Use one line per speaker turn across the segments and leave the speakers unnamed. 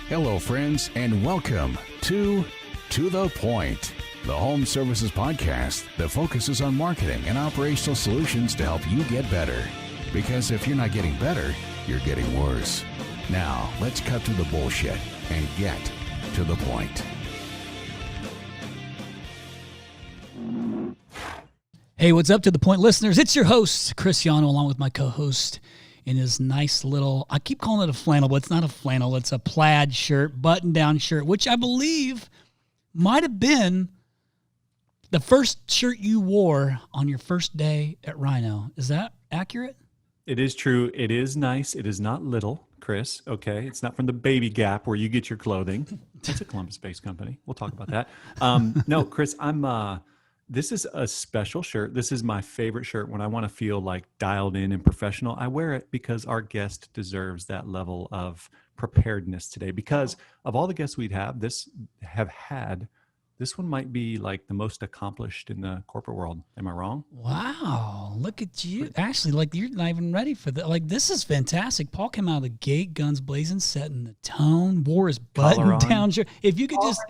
Hello, friends, and welcome to the Point, the home services podcast that focuses on marketing and operational solutions to help you get better. Because if you're not getting better, you're getting worse. Now, let's cut through the bullshit and get to the point.
Hey, what's up, To The Point listeners? It's your host, Chris Yano, along with my co-host in his nice little, I keep calling it a flannel, but it's not a flannel. It's a plaid shirt, button-down shirt, which I believe might have been the first shirt you wore on your first day at RYNO. Is that accurate?
It is true. It is nice. It is not little, Chris. Okay. It's not from the Baby Gap where you get your clothing. It's a Columbus-based company. We'll talk about that. No, Chris, this is a special shirt. This is my favorite shirt when I want to feel like dialed in and professional. I wear it because our guest deserves that level of preparedness today. Because of all the guests we'd have had, this one might be like the most accomplished in the corporate world. Am I wrong?
Wow. Look at you. Actually, like you're not even ready for that. Like, this is fantastic. Paul came out of the gate, guns blazing, setting the tone, wore his button-down shirt. If you could just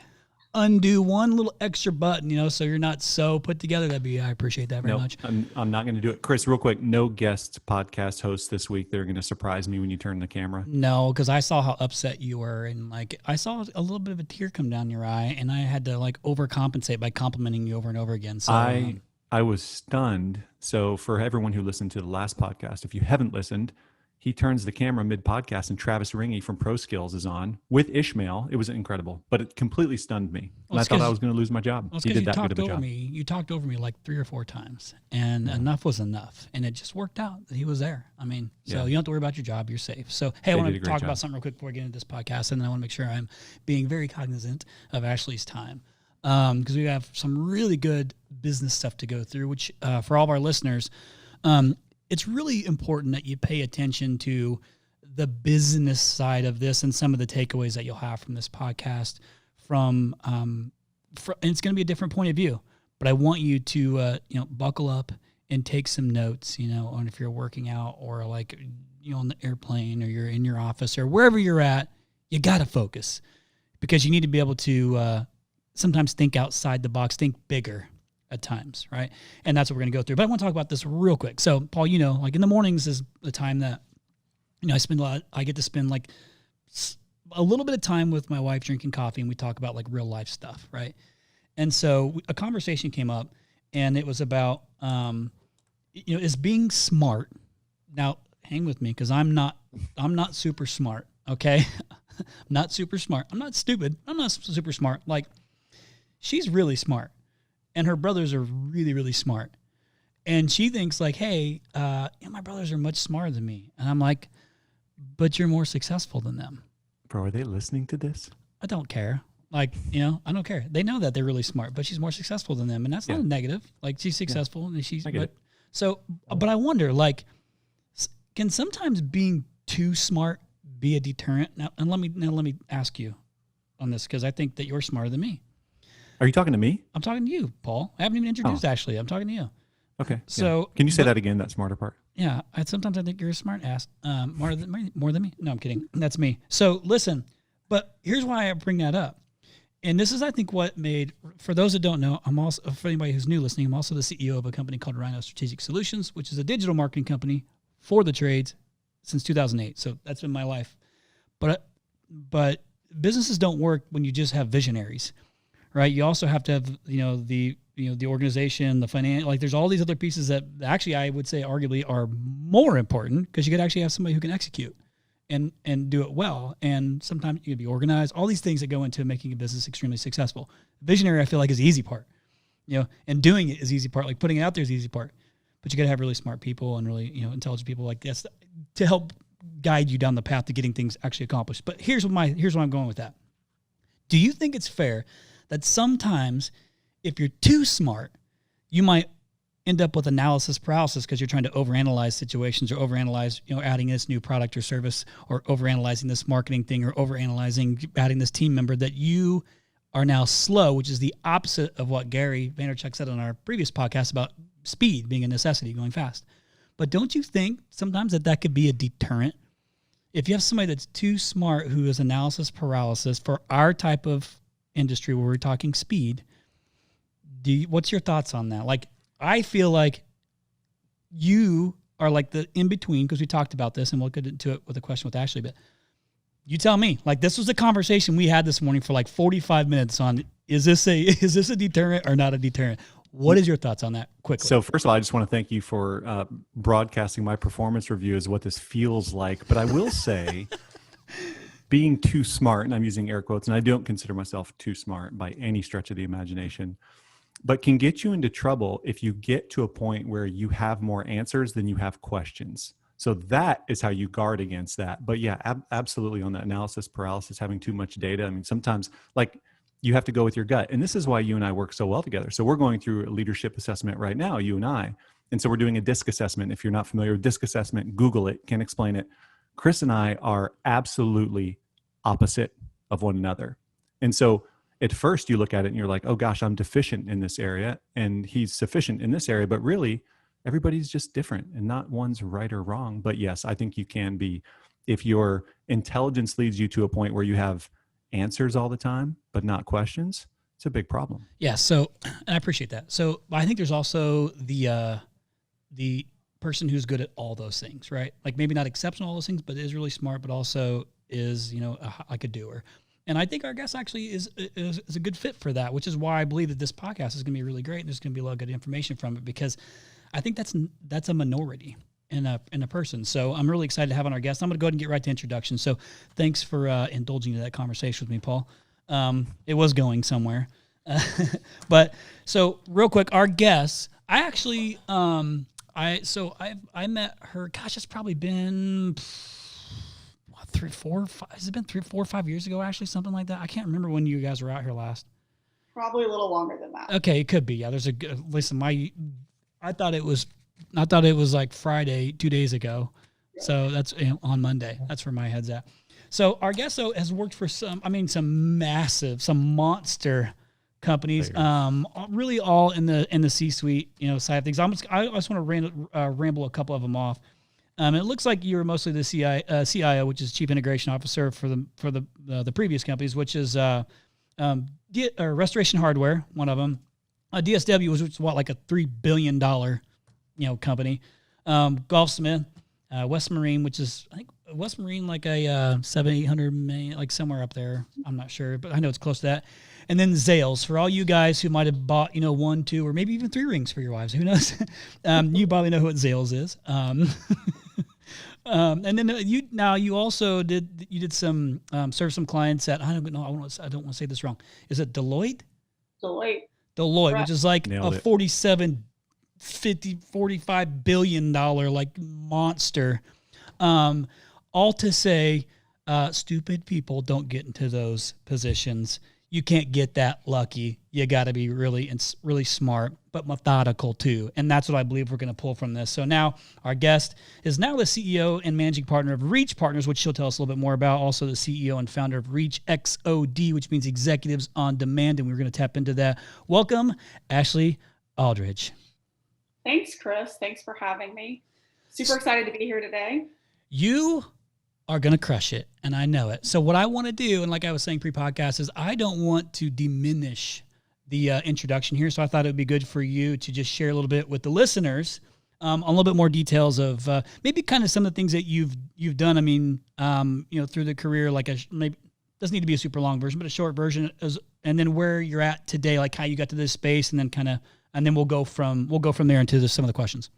undo one little extra button, so you're not so put together, I appreciate that very much.
I'm not going to do it. Chris, real quick, no guest podcast hosts this week. They're going to surprise me when you turn the camera.
No, because I saw how upset you were, and I saw a little bit of a tear come down your eye, and I had to overcompensate by complimenting you over and over again. So
I was stunned. So for everyone who listened to the last podcast, if you haven't listened, he turns the camera mid-podcast and Travis Ringy from Pro Skills is on with Ishmael. It was incredible, but it completely stunned me. And I thought I was going to lose my job.
He did that good of a job. You talked over me like 3 or 4 times, and enough was enough. And it just worked out that he was there. You don't have to worry about your job. You're safe. So, hey, I want to talk about something real quick before I get into this podcast, and then I want to make sure I'm being very cognizant of Ashlee's time. Because we have some really good business stuff to go through, which for all of our listeners, it's really important that you pay attention to the business side of this and some of the takeaways that you'll have from this podcast. And it's going to be a different point of view, but I want you to buckle up and take some notes. On if you're working out or on the airplane or you're in your office or wherever you're at, you got to focus because you need to be able to sometimes think outside the box, think bigger at times, right? And that's what we're going to go through. But I want to talk about this real quick. So, Paul, in the mornings is the time that, I get to spend a little bit of time with my wife drinking coffee, and we talk about real life stuff, right? And so a conversation came up, and it was about, is being smart. Now, hang with me because I'm not super smart, okay? I'm not super smart. I'm not stupid. I'm not super smart. She's really smart. And her brothers are really, really smart. And she thinks hey, my brothers are much smarter than me. And I'm like, but you're more successful than them.
Bro, are they listening to this?
I don't care. I don't care. They know that they're really smart, but she's more successful than them. And that's not a negative. She's successful and she's,
I get it.
So, but I wonder, can sometimes being too smart be a deterrent? Now let me ask you on this, because I think that you're smarter than me.
Are you talking to me?
I'm talking to you, Paul. I haven't even introduced Ashlee. I'm talking to you.
Okay.
So
can you say that again, that smarter part?
Yeah. Sometimes I think you're a smart ass. More than me. No, I'm kidding. That's me. So listen, but here's why I bring that up. And this is, I think, what made, for those that don't know, I'm also, for anybody who's new listening, I'm also the CEO of a company called RYNO Strategic Solutions, which is a digital marketing company for the trades since 2008. So that's been my life. But businesses don't work when you just have visionaries. Right, you also have to have the organization, the finance. There's all these other pieces that actually I would say arguably are more important because you could actually have somebody who can execute and do it well. And sometimes you can be organized. All these things that go into making a business extremely successful. Visionary, I feel like, is the easy part. And doing it is the easy part. Putting it out there is the easy part. But you got to have really smart people and really intelligent people like this to help guide you down the path to getting things actually accomplished. But here's where I'm going with that. Do you think it's fair that sometimes if you're too smart, you might end up with analysis paralysis because you're trying to overanalyze situations or overanalyze, adding this new product or service or overanalyzing this marketing thing or overanalyzing adding this team member that you are now slow, which is the opposite of what Gary Vaynerchuk said on our previous podcast about speed being a necessity, going fast. But don't you think sometimes that could be a deterrent if you have somebody that's too smart who is analysis paralysis for our type of industry where we're talking speed, what's your thoughts on that? Like, I feel like you are like the in-between, because we talked about this, and we'll get into it with a question with Ashlee, but you tell me. Like, this was a conversation we had this morning for like 45 minutes on, is this a deterrent or not a deterrent? What is your thoughts on that quickly?
So first of all, I just want to thank you for broadcasting my performance review as what this feels like. But I will say, being too smart, and I'm using air quotes, and I don't consider myself too smart by any stretch of the imagination, but can get you into trouble if you get to a point where you have more answers than you have questions. So that is how you guard against that. But yeah, absolutely, on the analysis paralysis, having too much data. I mean, sometimes like you have to go with your gut. And this is why you and I work so well together. So we're going through a leadership assessment right now, you and I. And so we're doing a DISC assessment. If you're not familiar with DISC assessment, Google it, can't explain it. Chris and I are absolutely opposite of one another. And so at first you look at it and you're like, oh gosh, I'm deficient in this area and he's sufficient in this area. But really, everybody's just different and not one's right or wrong. But yes, I think you can be, if your intelligence leads you to a point where you have answers all the time, but not questions, it's a big problem.
Yeah. So, and I appreciate that. So I think there's also the person who's good at all those things, right? Like maybe not exceptional all those things, but is really smart, but also is, like a doer. And I think our guest actually is a good fit for that, which is why I believe that this podcast is going to be really great. And there's going to be a lot of good information from it, because I think that's a minority in a person. So I'm really excited to have on our guest. I'm going to go ahead and get right to introduction. So thanks for indulging in that conversation with me, Paul. It was going somewhere. But so real quick, our guest, I actually, I met her, gosh, it's probably been 3, 4, 5, has it been 3, 4, 5 years ago, actually, something like that? I can't remember when you guys were out here last.
Probably a little longer than that.
Okay, it could be. Yeah, there's a good, listen, I thought it was like Friday 2 days ago. Yeah. So that's on Monday. That's where my head's at. So our guest though has worked for some monster companies, really all in the C-suite, side of things. I just want to ramble a couple of them off. It looks like you were mostly the CIO, which is Chief Integration Officer for the previous companies, which is Restoration Hardware, one of them. DSW was like a $3 billion, company. Golfsmith, West Marine, which is I think West Marine like a $700-800 million, like somewhere up there. I'm not sure, but I know it's close to that. And then Zales, for all you guys who might have bought 1, 2, or maybe even 3 rings for your wives, who knows? You probably know what Zales is. And then you also did some serve some clients at, I don't know, I don't want to say this wrong. Is it Deloitte?
Deloitte,
right. Which is like a $45 billion like monster. All to say, stupid people don't get into those positions. You can't get that lucky. You got to be really smart, but methodical too. And that's what I believe we're going to pull from this. So now our guest is now the CEO and managing partner of Reach Partners, which she'll tell us a little bit more about. Also the CEO and founder of reachXOD, which means Executives on Demand. And we're going to tap into that. Welcome, Ashlee Aldridge.
Thanks, Chris. Thanks for having me. Super excited to be here today.
You are going to crush it, and I know it. So what I want to do, and like I was saying pre-podcast, is I don't want to diminish the introduction here, so I thought it would be good for you to just share a little bit with the listeners on a little bit more details of maybe kind of some of the things that you've done. I mean, through the career, like maybe doesn't need to be a super long version, but a short version, and then where you're at today, like how you got to this space, and then we'll go from there into some of the questions.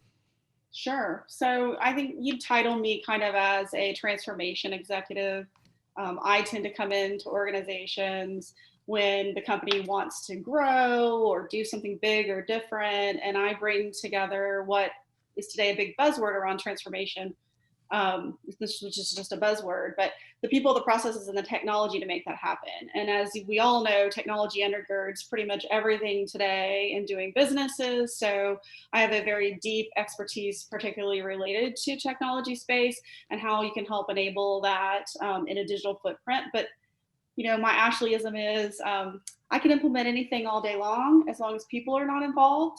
Sure. So I think you'd title me kind of as a transformation executive. I tend to come into organizations when the company wants to grow or do something big or different, and I bring together what is today a big buzzword around transformation, which is just a buzzword, but the people, the processes, and the technology to make that happen. And as we all know, technology undergirds pretty much everything today in doing businesses. So I have a very deep expertise, particularly related to technology space and how you can help enable that in a digital footprint. But my Ashleeism is I can implement anything all day long as people are not involved.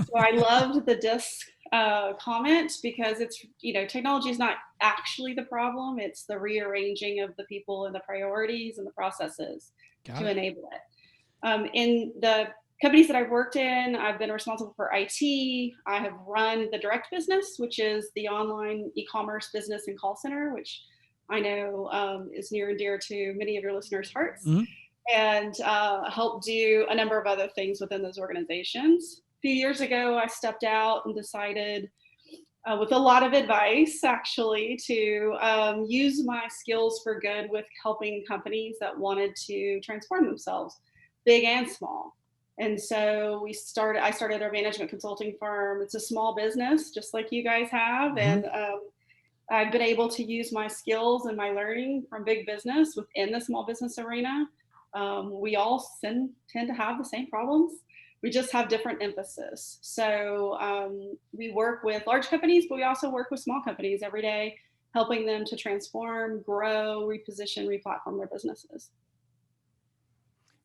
So I loved the DISC comment because it's, technology is not actually the problem. It's the rearranging of the people and the priorities and the processes to enable it. In the companies that I've worked in, I've been responsible for IT. I have run the direct business, which is the online e-commerce business and call center, which I know is near and dear to many of your listeners' hearts, and helped do a number of other things within those organizations. A few years ago, I stepped out and decided, with a lot of advice, actually, to use my skills for good with helping companies that wanted to transform themselves, big and small. And so I started our management consulting firm. It's a small business, just like you guys have. And I've been able to use my skills and my learning from big business within the small business arena. We all tend to have the same problems. We just have different emphasis. So we work with large companies, but we also work with small companies every day, helping them to transform, grow, reposition, replatform their businesses.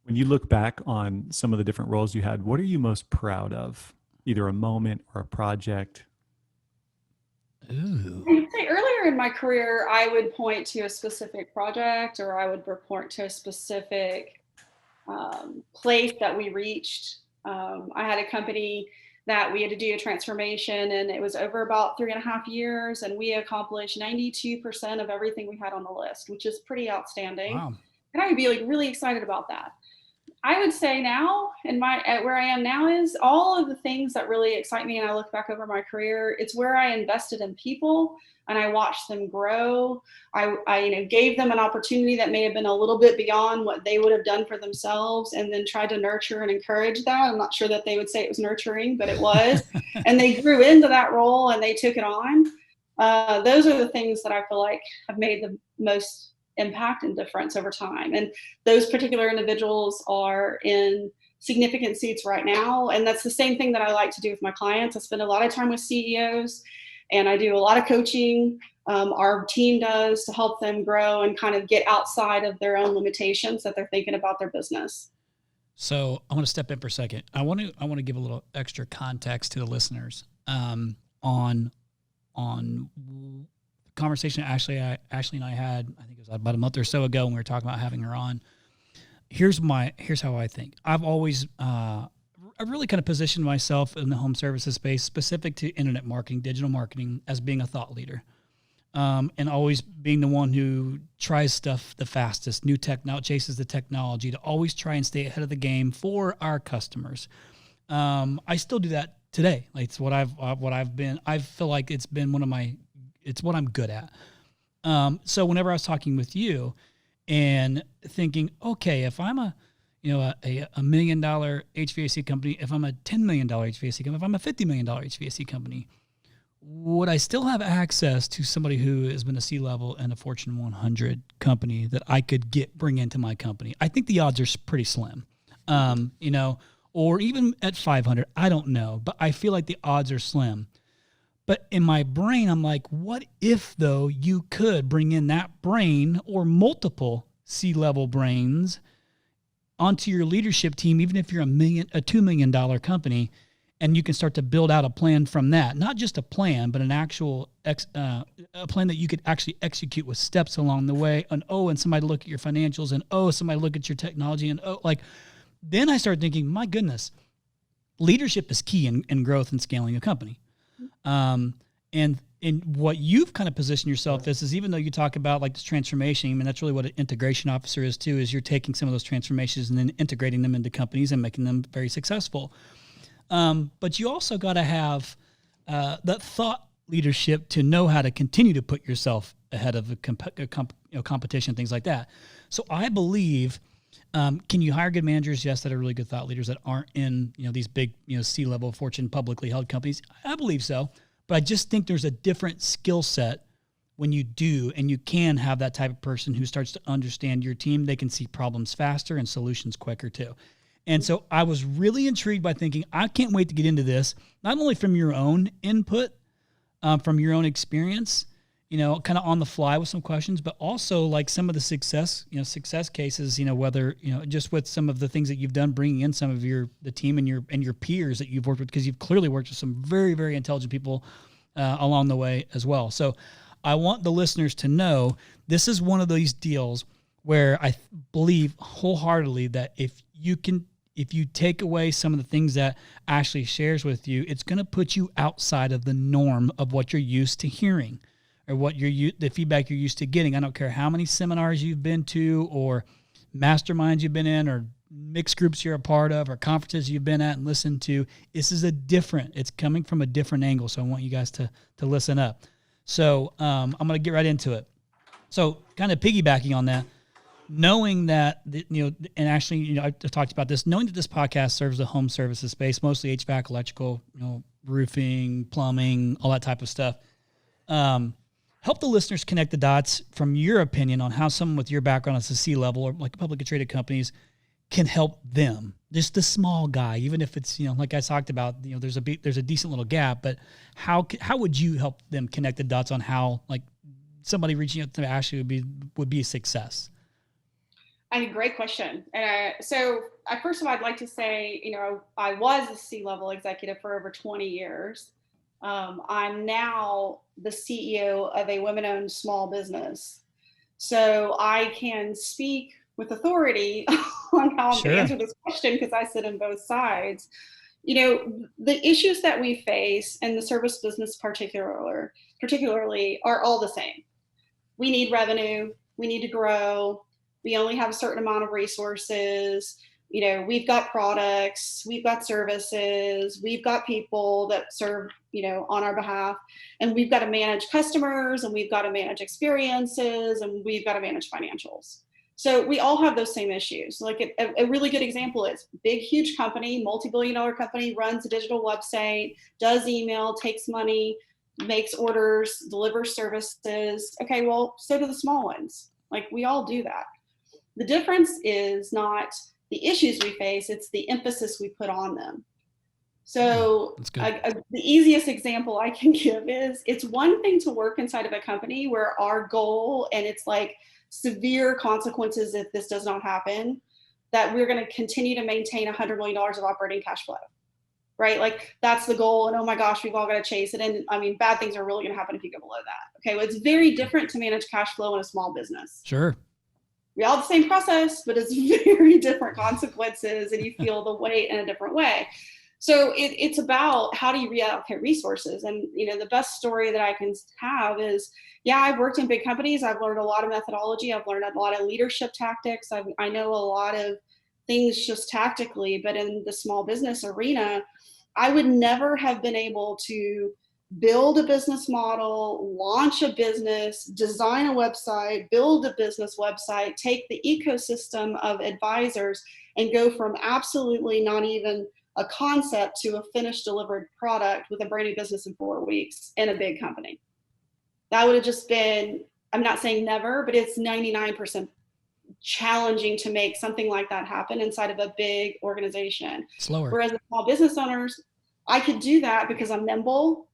When you look back on some of the different roles you had, what are you most proud of? Either a moment or a project?
Ooh.
I'd say earlier in my career, I would point to a specific project, or I would report to a specific place that we reached. I had a company that we had to do a transformation, and it was over about 3.5 years, and we accomplished 92% of everything we had on the list, which is pretty outstanding.
Wow.
And I would be really excited about that. I would say now, where I am now, is all of the things that really excite me. And I look back over my career, it's where I invested in people and I watched them grow. I gave them an opportunity that may have been a little bit beyond what they would have done for themselves, and then tried to nurture and encourage that. I'm not sure that they would say it was nurturing, but it was. And they grew into that role and they took it on. Those are the things that I feel like have made the most impact and difference over time. And those particular individuals are in significant seats right now. And that's the same thing that I like to do with my clients. I spend a lot of time with CEOs and I do a lot of coaching. Our team does, to help them grow and kind of get outside of their own limitations that they're thinking about their business.
So I want to step in for a second. I want to give a little extra context to the listeners on conversation Ashlee and I had, I think it was about a month or so ago when we were talking about having her on. Here's how I think. I've always, I've really kind of positioned myself in the home services space, specific to internet marketing, digital marketing, as being a thought leader. And always being the one who tries stuff the fastest, new technology, chases the technology, to always try and stay ahead of the game for our customers. I still do that today. Like, it's what I've been. I feel like it's been it's what I'm good at. So whenever I was talking with you and thinking, okay, if I'm a $1 million HVAC company, if I'm a $10 million HVAC company, if I'm a $50 million HVAC company, would I still have access to somebody who has been a C-level in a Fortune 100 company that I could bring into my company? I think the odds are pretty slim, or even at 500, I don't know, but I feel like the odds are slim. But in my brain, I'm like, what if, though, you could bring in that brain or multiple C-level brains onto your leadership team, even if you're a $2 million company, and you can start to build out a plan from that. Not just a plan, but an actual a plan that you could actually execute with steps along the way. And somebody look at your financials, and somebody look at your technology, and then I started thinking, my goodness, leadership is key in growth and scaling a company. And what you've kind of positioned yourself as is, even though you talk about like this transformation, I mean, that's really what an integration officer is too, is you're taking some of those transformations and then integrating them into companies and making them very successful. But you also got to have that thought leadership to know how to continue to put yourself ahead of competition, things like that. So I believe, can you hire good managers? Yes, that are really good thought leaders that aren't in these big C-level Fortune publicly held companies. I believe so, but I just think there's a different skill set when you do, and you can have that type of person who starts to understand your team. They can see problems faster and solutions quicker too. And so I was really intrigued by thinking, I can't wait to get into this, not only from your own input, from your own experience, kind of on the fly with some questions, but also like some of the success cases, whether, just with some of the things that you've done, bringing in some of the team and your peers that you've worked with, because you've clearly worked with some very, very intelligent people along the way as well. So I want the listeners to know this is one of these deals where I believe wholeheartedly that if you take away some of the things that Ashlee shares with you, it's going to put you outside of the norm of what you're used to hearing, or what the feedback you're used to getting. I don't care how many seminars you've been to, or masterminds you've been in, or mixed groups you're a part of, or conferences you've been at and listened to. It's coming from a different angle. So I want you guys to listen up. So I'm going to get right into it. So kind of piggybacking on that, knowing that, and actually, I talked about this, knowing that this podcast serves the home services space, mostly HVAC, electrical, roofing, plumbing, all that type of stuff. Help the listeners connect the dots from your opinion on how someone with your background as a C-level or like publicly traded companies can help them, just the small guy, even if it's, like I talked about, there's a decent little gap, but how would you help them connect the dots on how, like, somebody reaching out to Ashlee would be a success?
I think great question. So first of all, I'd like to say, I was a C-level executive for over 20 years. I'm now the CEO of a women-owned small business. So I can speak with authority on how to answer this question, because I sit on both sides. The issues that we face in the service business particularly are all the same. We need revenue. We need to grow. We only have a certain amount of resources. We've got products, we've got services, we've got people that serve, on our behalf, and we've got to manage customers, and we've got to manage experiences, and we've got to manage financials. So we all have those same issues. Like a really good example is big, huge company, multi-billion-dollar company, runs a digital website, does email, takes money, makes orders, delivers services. Okay, well, so do the small ones. Like, we all do that. The difference is not the issues we face, it's the emphasis we put on them. So the easiest example I can give is, it's one thing to work inside of a company where our goal, and it's like severe consequences if this does not happen, that we're going to continue to maintain $100 million of operating cash flow, right? Like, that's the goal. And oh my gosh, we've all got to chase it. And I mean, bad things are really going to happen if you go below that. Okay, well, it's very different to manage cash flow in a small business.
Sure.
We all have the same process, but it's very different consequences, and you feel the weight in a different way. So it's about, how do you reallocate resources? And, the best story that I can have is, I've worked in big companies. I've learned a lot of methodology. I've learned a lot of leadership tactics. I know a lot of things just tactically, but in the small business arena, I would never have been able to build a business model, launch a business, design a website, build a business website, take the ecosystem of advisors and go from absolutely not even a concept to a finished delivered product with a brand new business in 4 weeks in a big company. That would have just been, I'm not saying never, but it's 99% challenging to make something like that happen inside of a big organization.
Slower.
Whereas the small business owners, I could do that because I'm nimble.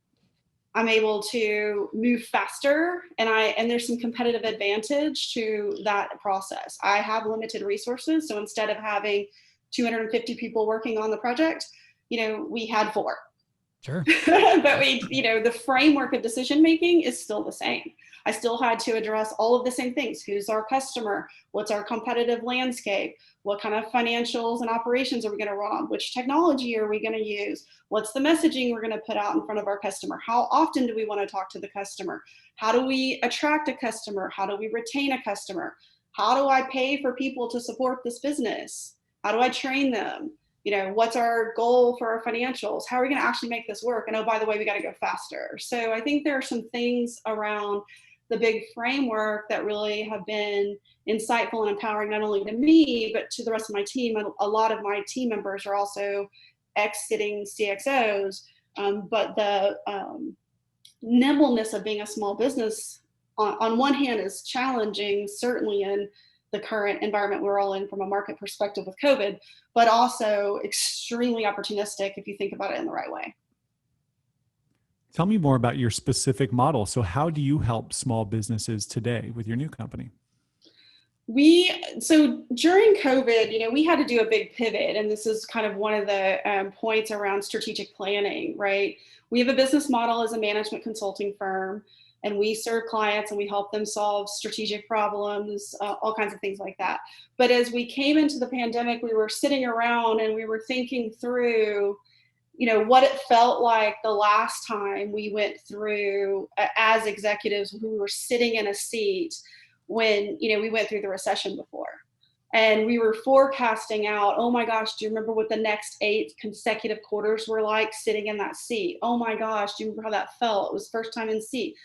I'm able to move faster, and there's some competitive advantage to that process. I have limited resources, so instead of having 250 people working on the project, we had 4.
Sure.
But the framework of decision making is still the same. I still had to address all of the same things. Who's our customer? What's our competitive landscape? What kind of financials and operations are we going to run? Which technology are we going to use? What's the messaging we're going to put out in front of our customer? How often do we want to talk to the customer? How do we attract a customer? How do we retain a customer? How do I pay for people to support this business? How do I train them? What's our goal for our financials? How are we going to actually make this work? And oh, by the way, we got to go faster. So I think there are some things around the big framework that really have been insightful and empowering, not only to me, but to the rest of my team. A lot of my team members are also exiting CXOs, but the nimbleness of being a small business on one hand is challenging, certainly in the current environment we're all in from a market perspective with COVID, but also extremely opportunistic if you think about it in the right way.
Tell me more about your specific model. So how do you help small businesses today with your new company?
So during COVID, we had to do a big pivot, and this is kind of one of the points around strategic planning, right? We have a business model as a management consulting firm, and we serve clients and we help them solve strategic problems, all kinds of things like that. But as we came into the pandemic, we were sitting around and we were thinking through, what it felt like the last time we went through as executives who were sitting in a seat when, we went through the recession before. And we were forecasting out, oh my gosh, do you remember what the next 8 consecutive quarters were like sitting in that seat? Oh my gosh, do you remember how that felt? It was first time in seat.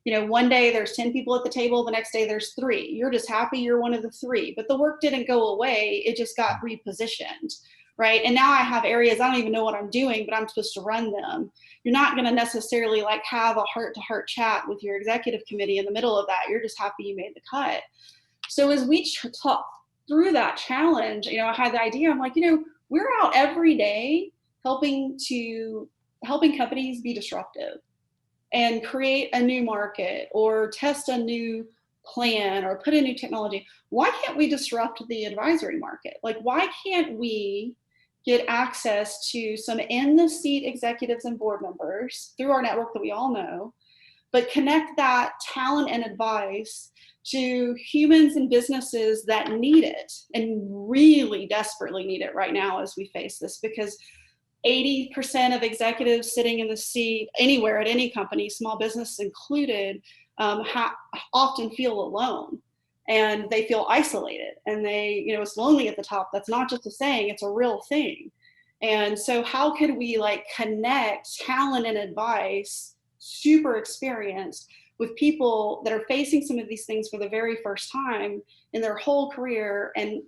One day there's 10 people at the table, the next day there's 3. You're just happy you're one of the 3, but the work didn't go away. It just got repositioned, right? And now I have areas, I don't even know what I'm doing, but I'm supposed to run them. You're not going to necessarily like have a heart-to-heart chat with your executive committee in the middle of that. You're just happy you made the cut. So as we talk through that challenge, I had the idea, I'm like, we're out every day helping companies be disruptive and create a new market or test a new plan or put in new technology. Why can't we disrupt the advisory market? Like, why can't we get access to some in the seat executives and board members through our network that we all know, but connect that talent and advice to humans and businesses that need it and really desperately need it right now as we face this, because 80% of executives sitting in the seat anywhere at any company, small business included, often feel alone and they feel isolated and it's lonely at the top. That's not just a saying, it's a real thing. And so how could we connect talent and advice, super experienced, with people that are facing some of these things for the very first time in their whole career and,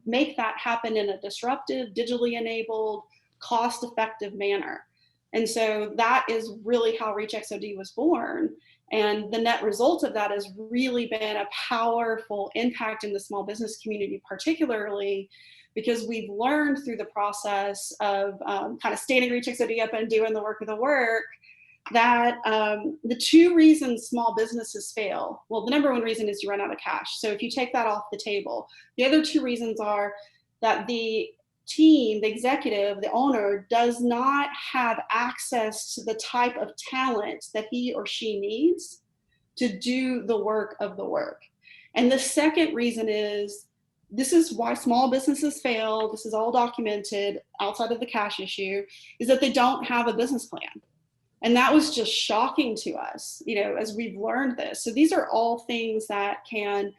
make that happen in a disruptive, digitally enabled, cost-effective manner. And so that is really how reachXOD was born. And the net result of that has really been a powerful impact in the small business community, particularly because we've learned through the process of kind of standing reachXOD up and doing the work of the work, that the 2 reasons small businesses fail, well, the number 1 reason is you run out of cash. So if you take that off the table, the other 2 reasons are that the team, the executive, the owner does not have access to the type of talent that he or she needs to do the work of the work. And the second reason is, this is why small businesses fail, this is all documented outside of the cash issue, is that they don't have a business plan. And that was just shocking to us, as we've learned this. So these are all things that can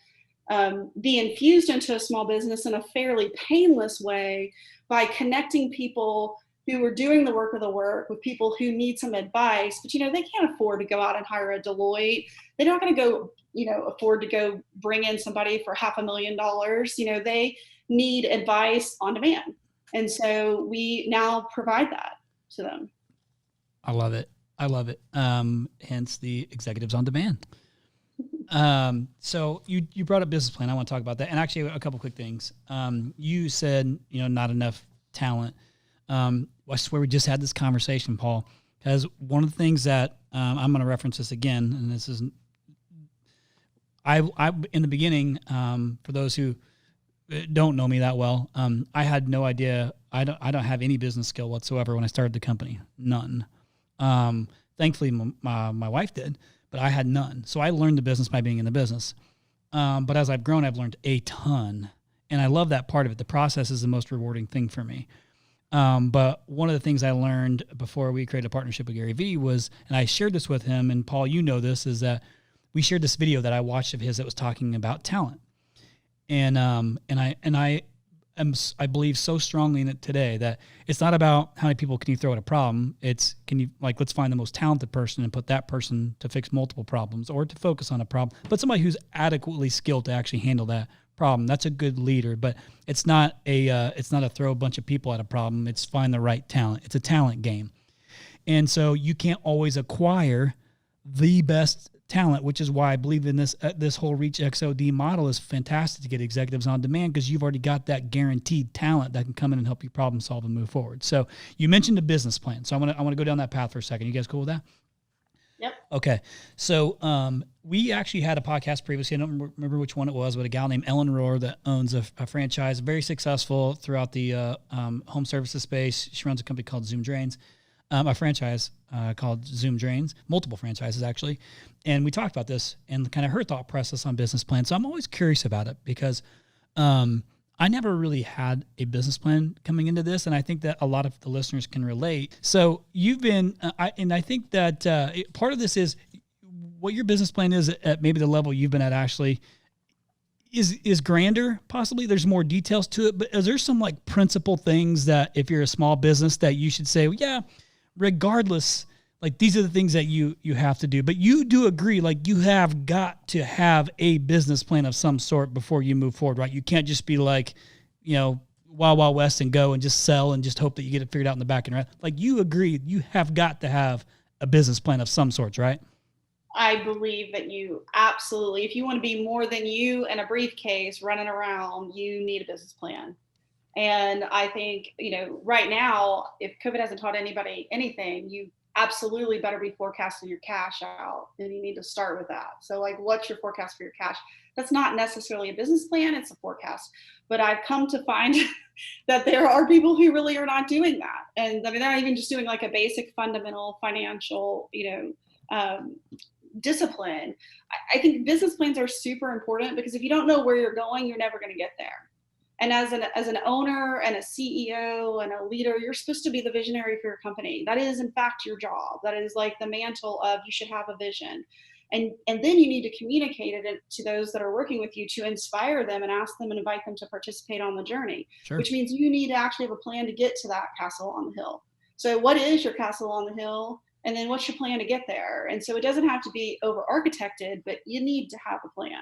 be infused into a small business in a fairly painless way by connecting people who are doing the work of the work with people who need some advice, but they can't afford to go out and hire a Deloitte. They're not going to go, afford to go bring in somebody for $500,000. They need advice on demand. And so we now provide that to them.
I love it. Hence the executives on demand. So you brought up business plan. I want to talk about that. And actually a couple quick things. You said, not enough talent. I swear we just had this conversation, Paul, because one of the things that, I'm going to reference this again, and this isn't, I in the beginning, for those who don't know me that well, I had no idea. I don't have any business skill whatsoever when I started the company. None. Thankfully my wife did, but I had none. So I learned the business by being in the business. But as I've grown, I've learned a ton, and I love that part of it. The process is the most rewarding thing for me. But one of the things I learned before we created a partnership with Gary Vee was, and I shared this with him, and Paul, this, is that we shared this video that I watched of his that was talking about talent. And I believe so strongly in it today that it's not about how many people can you throw at a problem. It's, can you, let's find the most talented person and put that person to fix multiple problems or to focus on a problem, but somebody who's adequately skilled to actually handle that problem. That's a good leader, but it's not a throw a bunch of people at a problem. It's find the right talent. It's a talent game. And so you can't always acquire the best talent, which is why I believe in this whole reachXOD model is fantastic to get executives on demand, because you've already got that guaranteed talent that can come in and help you problem solve and move forward. So you mentioned a business plan. So I want to go down that path for a second. You guys cool with that?
Yep.
Okay. So we actually had a podcast previously. I don't remember which one it was, but a gal named Ellen Rohr that owns a franchise, very successful throughout the home services space. She runs a company called Zoom Drains, a franchise called Zoom Drains, multiple franchises actually. And we talked about this and kind of her thought process on business plans. So I'm always curious about it because I never really had a business plan coming into this, and I think that a lot of the listeners can relate. So you've been, I think that part of this is what your business plan is at maybe the level you've been at, Ashlee, is grander, possibly. There's more details to it, but is there some like principal things that if you're a small business that you should say, well, yeah, regardless, like these are the things that you have to do, but you do agree, like you have got to have a business plan of some sort before you move forward, right? You can't just be like, Wild Wild West and go and just sell and just hope that you get it figured out in the back end, right? Like you agree, you have got to have a business plan of some sorts, right?
I believe that you absolutely, if you want to be more than you in a briefcase running around, you need a business plan. And I think, right now, if COVID hasn't taught anybody anything, you absolutely better be forecasting your cash out, and you need to start with that. So like, what's your forecast for your cash? That's not necessarily a business plan, it's a forecast. But I've come to find that there are people who really are not doing that. And I mean, they're not even just doing like a basic fundamental financial, discipline. I think business plans are super important because if you don't know where you're going, you're never going to get there. And as an owner and a CEO and a leader, you're supposed to be the visionary for your company. That is, in fact, your job. That is like the mantle of you should have a vision. And then you need to communicate it to those that are working with you to inspire them and ask them and invite them to participate on the journey,
Sure.
Which means you need to actually have a plan to get to that castle on the hill. So what is your castle on the hill? And then what's your plan to get there? And so it doesn't have to be over architected, but you need to have a plan.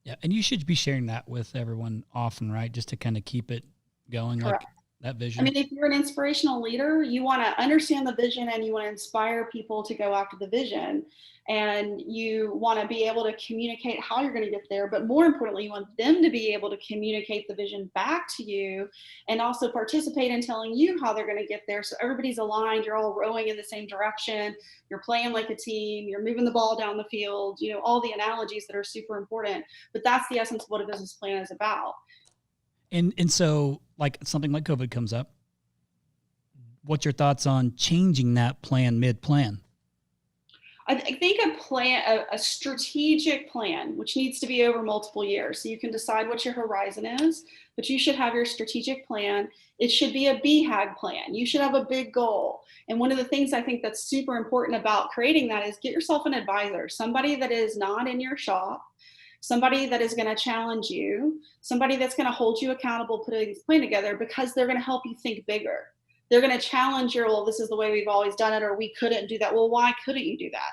Yeah, and you should be sharing that with everyone often, right? Just to kind of keep it going,
Correct.
like that vision.
I mean, if you're an inspirational leader, you want to understand the vision and you want to inspire people to go after the vision. And you want to be able to communicate how you're going to get there. But more importantly, you want them to be able to communicate the vision back to you and also participate in telling you how they're going to get there. So everybody's aligned. You're all rowing in the same direction. You're playing like a team. You're moving the ball down the field. All the analogies that are super important. But that's the essence of what a business plan is about.
And so like something like COVID comes up. What's your thoughts on changing that plan mid-plan?
I think a strategic plan, which needs to be over multiple years. So you can decide what your horizon is, but you should have your strategic plan. It should be a BHAG plan. You should have a big goal. And one of the things I think that's super important about creating that is get yourself an advisor, somebody that is not in your shop, somebody that is going to challenge you, somebody that's going to hold you accountable, putting this plan together, because they're going to help you think bigger. They're going to challenge your, well, this is the way we've always done it, or we couldn't do that. Well, why couldn't you do that?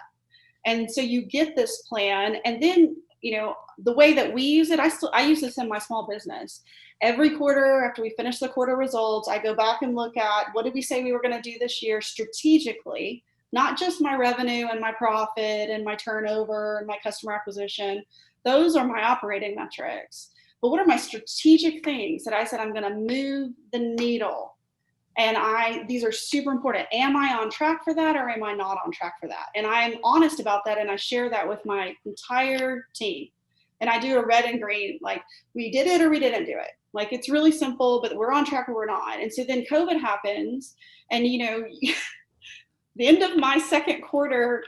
And so you get this plan, and then, the way that we use it, I use this in my small business. Every quarter, after we finish the quarter results, I go back and look at what did we say we were going to do this year strategically, not just my revenue and my profit and my turnover and my customer acquisition. Those are my operating metrics. But what are my strategic things that I said I'm going to move the needle? And these are super important. Am I on track for that, or am I not on track for that? And I'm honest about that, and I share that with my entire team. And I do a red and green, like we did it or we didn't do it. Like it's really simple, but we're on track or we're not. And so then COVID happens, and the end of my second quarter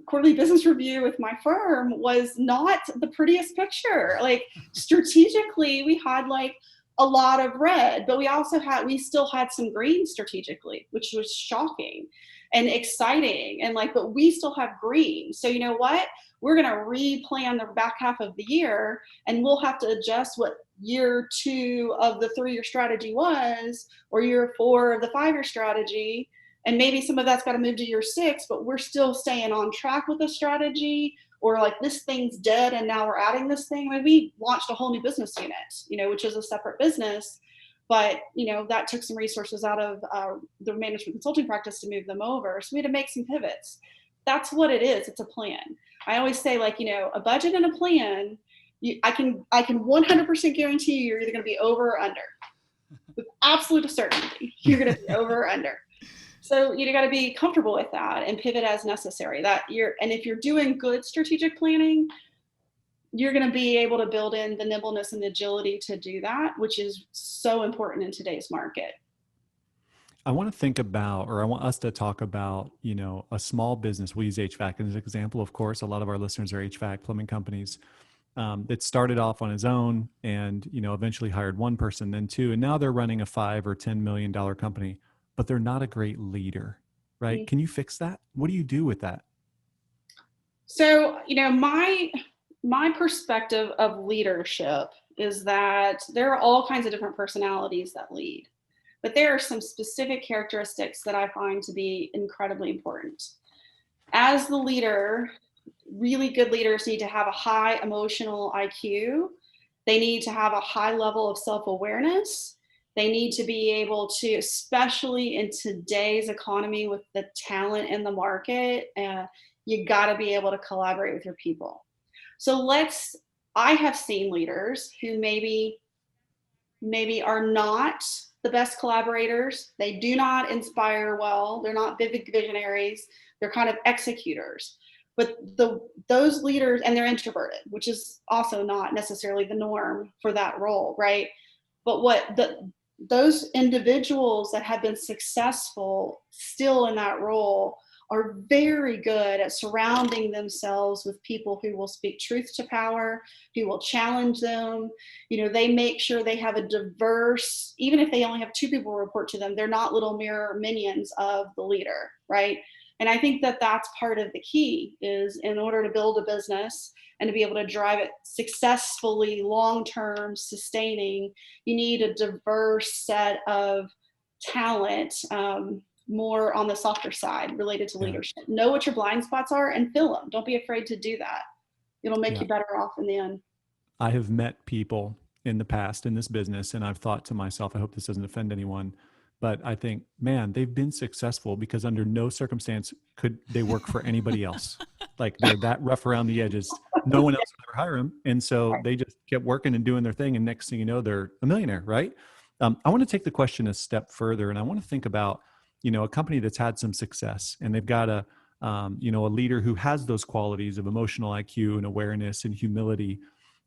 quarterly business review with my firm was not the prettiest picture. Like strategically, we had like a lot of red, but we still had some green strategically, which was shocking and exciting. And but we still have green. So you know what? We're going to replan the back half of the year, and we'll have to adjust what year 2 of the 3-year strategy was, or year 4 of the 5-year strategy. And maybe some of that's got to move to year 6, but we're still staying on track with the strategy. Or this thing's dead and now we're adding this thing. I mean, we launched a whole new business unit, which is a separate business, but that took some resources out of the management consulting practice to move them over. So we had to make some pivots. That's what it is. It's a plan. I always say a budget and a plan, I can 100% guarantee you you're either going to be over or under. With absolute certainty, you're going to be over or under. So you got to be comfortable with that and pivot as necessary. And if you're doing good strategic planning, you're going to be able to build in the nimbleness and the agility to do that, which is so important in today's market.
I want to think about, or I want us to talk about, a small business. We'll use HVAC as an example. Of course, a lot of our listeners are HVAC plumbing companies that started off on his own and, eventually hired one person, then two, and now they're running a $5 or $10 million company, but they're not a great leader, right? Mm-hmm. Can you fix that? What do you do with that?
So, my perspective of leadership is that there are all kinds of different personalities that lead, but there are some specific characteristics that I find to be incredibly important. As the leader, really good leaders need to have a high emotional IQ. They need to have a high level of self-awareness. They need to be able to, especially in today's economy with the talent in the market, you got to be able to collaborate with your people. So I have seen leaders who maybe are not the best collaborators. They do not inspire well. They're not vivid visionaries. They're kind of executors. But those leaders, and they're introverted, which is also not necessarily the norm for that role, right? But those individuals that have been successful still in that role are very good at surrounding themselves with people who will speak truth to power, who will challenge them. They make sure they have a diverse, even if they only have two people report to them, they're not little mirror minions of the leader, right? And I think that that's part of the key is in order to build a business and to be able to drive it successfully, long-term, sustaining, you need a diverse set of talent, more on the softer side related to leadership. Know what your blind spots are and fill them. Don't be afraid to do that. It'll make you better off in the end.
I have met people in the past in this business, and I've thought to myself, I hope this doesn't offend anyone, but I think, man, they've been successful because under no circumstance could they work for anybody else. Like they're that rough around the edges. No one else would ever hire them. And so they just kept working and doing their thing. And next thing you know, they're a millionaire, right? I want to take the question a step further, and I want to think about, a company that's had some success and they've got a leader who has those qualities of emotional IQ and awareness and humility.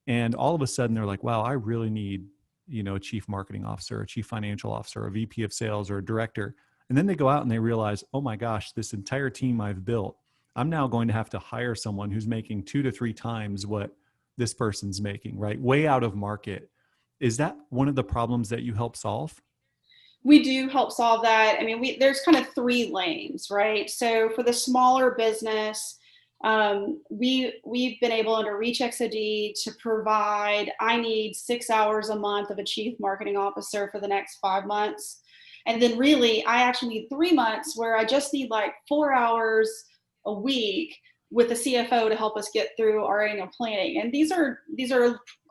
And all of a sudden they're like, wow, I really need, a chief marketing officer, a chief financial officer, a VP of sales, or a director. And then they go out and they realize, oh my gosh, this entire team I've built, I'm now going to have to hire someone who's making 2 to 3 times what this person's making, right? Way out of market. Is that one of the problems that you help solve?
We do help solve that. I mean, there's kind of 3 lanes, right? So for the smaller business, we've been able under reachXOD to provide, I need 6 hours a month of a chief marketing officer for the next 5 months. And then really, I actually need 3 months where I just need like 4 hours a week with the CFO to help us get through our annual planning. And these are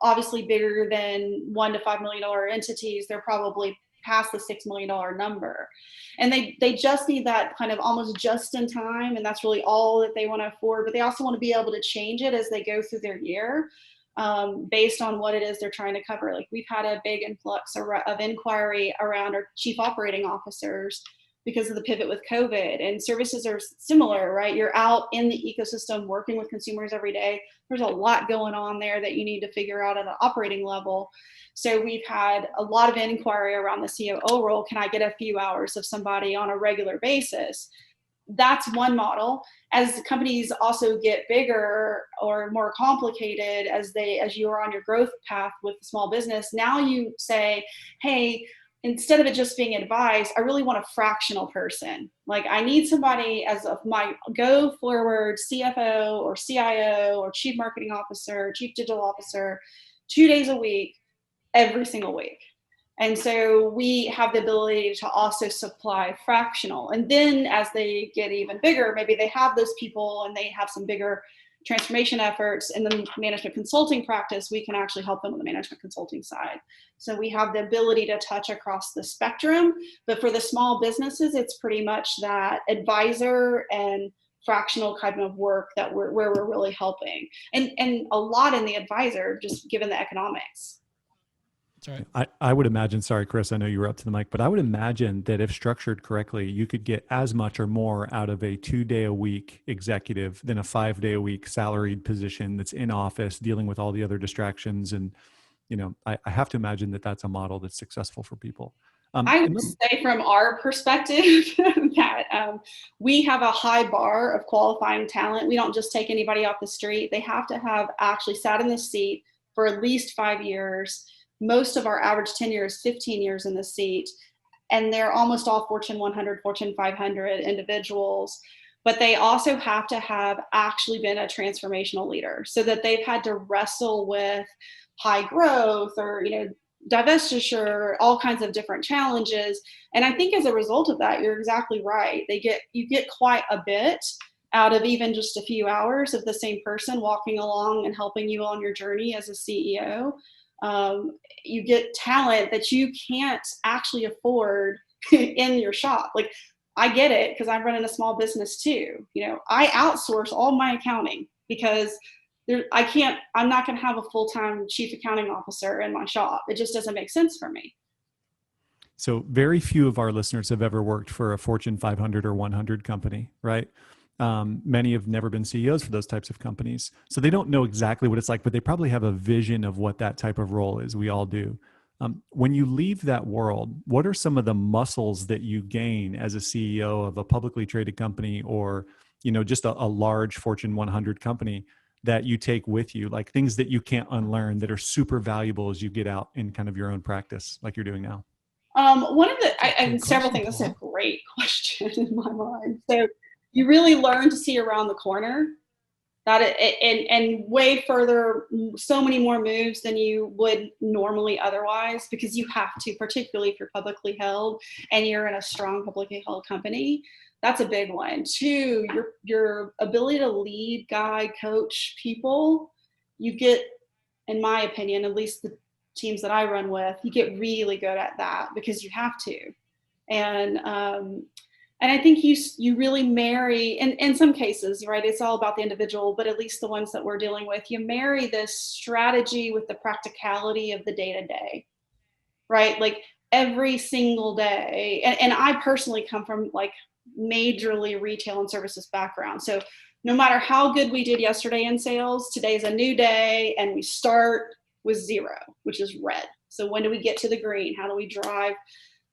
obviously bigger than $1 to $5 million entities. They're probably past the $6 million number. And they just need that kind of almost just in time. And that's really all that they want to afford. But they also want to be able to change it as they go through their year based on what it is they're trying to cover. Like we've had a big influx of inquiry around our chief operating officers because of the pivot with COVID, and services are similar, right? You're out in the ecosystem working with consumers every day. There's a lot going on there that you need to figure out at an operating level. So we've had a lot of inquiry around the COO role. Can I get a few hours of somebody on a regular basis? That's one model. As companies also get bigger or more complicated as you are on your growth path with small business, now you say, hey, instead of it just being advice, I really want a fractional person. Like I need somebody as of my go forward CFO or CIO or chief marketing officer, chief digital officer, 2 days a week, every single week. And so we have the ability to also supply fractional. And then as they get even bigger, maybe they have those people and they have some bigger transformation efforts in the management consulting practice, we can actually help them on the management consulting side. So we have the ability to touch across the spectrum, but for the small businesses, it's pretty much that advisor and fractional kind of work that where we're really helping. And a lot in the advisor, just given the economics.
That's right.
I would imagine, sorry, Chris, I know you were up to the mic, but I would imagine that if structured correctly, you could get as much or more out of a 2-day-a-week executive than a 5-day-a-week salaried position that's in office dealing with all the other distractions. And, I have to imagine that that's a model that's successful for people.
I would say from our perspective that we have a high bar of qualifying talent. We don't just take anybody off the street. They have to have actually sat in the seat for at least 5 years. Most of our average tenure is 15 years in the seat, and they're almost all Fortune 100, Fortune 500 individuals. But they also have to have actually been a transformational leader, so that they've had to wrestle with high growth or, divestiture, all kinds of different challenges. And I think as a result of that, you're exactly right. You get quite a bit out of even just a few hours of the same person walking along and helping you on your journey as a CEO. You get talent that you can't actually afford in your shop. Like, I get it because I'm running a small business too. I outsource all my accounting because I'm not going to have a full-time chief accounting officer in my shop. It just doesn't make sense for me.
So very few of our listeners have ever worked for a Fortune 500 or 100 company, right? Many have never been CEOs for those types of companies. So they don't know exactly what it's like, but they probably have a vision of what that type of role is. We all do. When you leave that world, what are some of the muscles that you gain as a CEO of a publicly traded company or, just a large Fortune 100 company that you take with you, like things that you can't unlearn that are super valuable as you get out in kind of your own practice like you're doing now?
One of several things. That's a great question in my mind. So you really learn to see around the corner and way further, so many more moves than you would normally otherwise, because you have to, particularly if you're publicly held and you're in a strong publicly held company. That's a big one. 2, your ability to lead, guide, coach people. You get, in my opinion, at least the teams that I run with, you get really good at that because you have to. And I think you really marry, in some cases, right, it's all about the individual, but at least the ones that we're dealing with, you marry this strategy with the practicality of the day-to-day, right? Like every single day. And I personally come from like majorly retail and services background. So no matter how good we did yesterday in sales, today's a new day and we start with 0, which is red. So when do we get to the green? How do we drive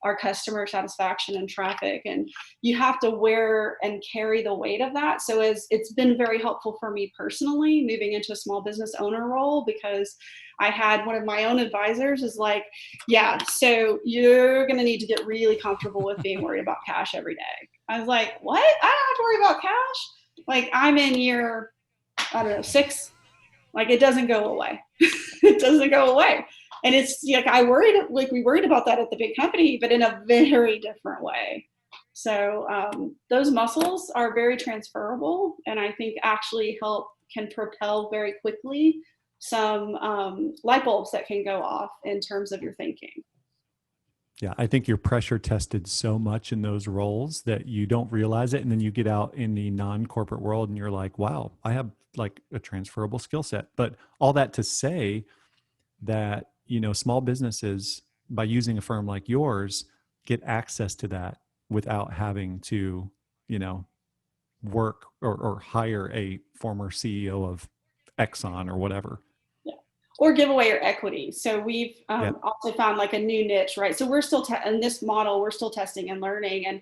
our customer satisfaction and traffic? And you have to wear and carry the weight of that. So it's been very helpful for me personally moving into a small business owner role, because I had one of my own advisors is like, yeah, so you're going to need to get really comfortable with being worried about cash every day. I was like, what? I don't have to worry about cash. Like, I'm in year, 6. Like, it doesn't go away. It doesn't go away. And it's like, we worried about that at the big company, but in a very different way. So those muscles are very transferable, and I think actually can propel very quickly some light bulbs that can go off in terms of your thinking.
Yeah, I think you're pressure tested so much in those roles that you don't realize it. And then you get out in the non-corporate world and you're like, wow, I have like a transferable skill set. But all that to say that, small businesses, by using a firm like yours, get access to that without having to, work or hire a former CEO of Exxon or whatever.
Or give away your equity. So we've also found like a new niche, right? So we're still, in this model, we're still testing and learning. And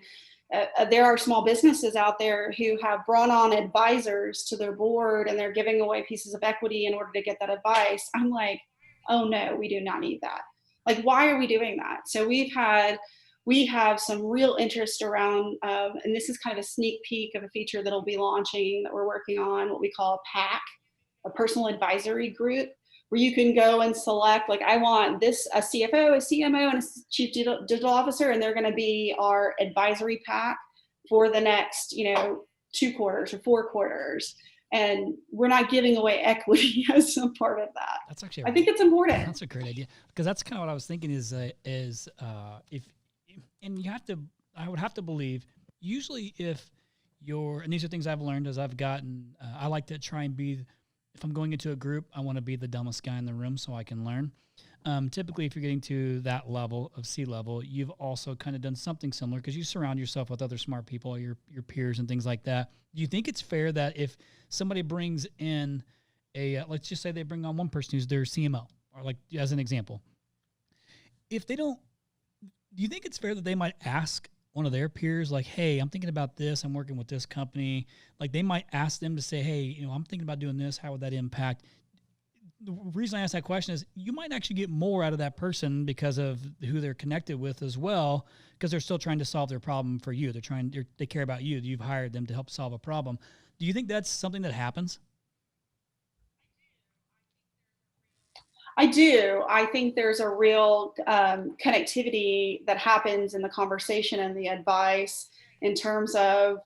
there are small businesses out there who have brought on advisors to their board and they're giving away pieces of equity in order to get that advice. I'm like, oh no, we do not need that. Like, why are we doing that? So we have some real interest around, and this is kind of a sneak peek of a feature that'll be launching that we're working on, what we call a PAC, a personal advisory group, where you can go and select, like, I want a CFO, a CMO, and a chief digital officer, and they're going to be our advisory pack for the next, 2 quarters or 4 quarters. And we're not giving away equity as a part of that.
That's actually,
I think it's important.
That's a great idea, because that's kind of what I was thinking is I would have to believe, usually if and these are things I've learned as I've gotten, I like to try and be, if I'm going into a group, I want to be the dumbest guy in the room so I can learn. typically if you're getting to that level of C-level, you've also kind of done something similar because you surround yourself with other smart people, your peers and things like that. Do you think it's fair that if somebody brings in let's just say they bring on one person who's their CMO, or like as an example, if they don't, do you think it's fair that they might ask one of their peers, like, hey, I'm thinking about this, I'm working with this company. Like they might ask them to say, hey, I'm thinking about doing this. How would that impact? The reason I ask that question is you might actually get more out of that person because of who they're connected with as well, because they're still trying to solve their problem for you. They care about you. You've hired them to help solve a problem. Do you think that's something that happens?
I do. I think there's a real connectivity that happens in the conversation and the advice in terms of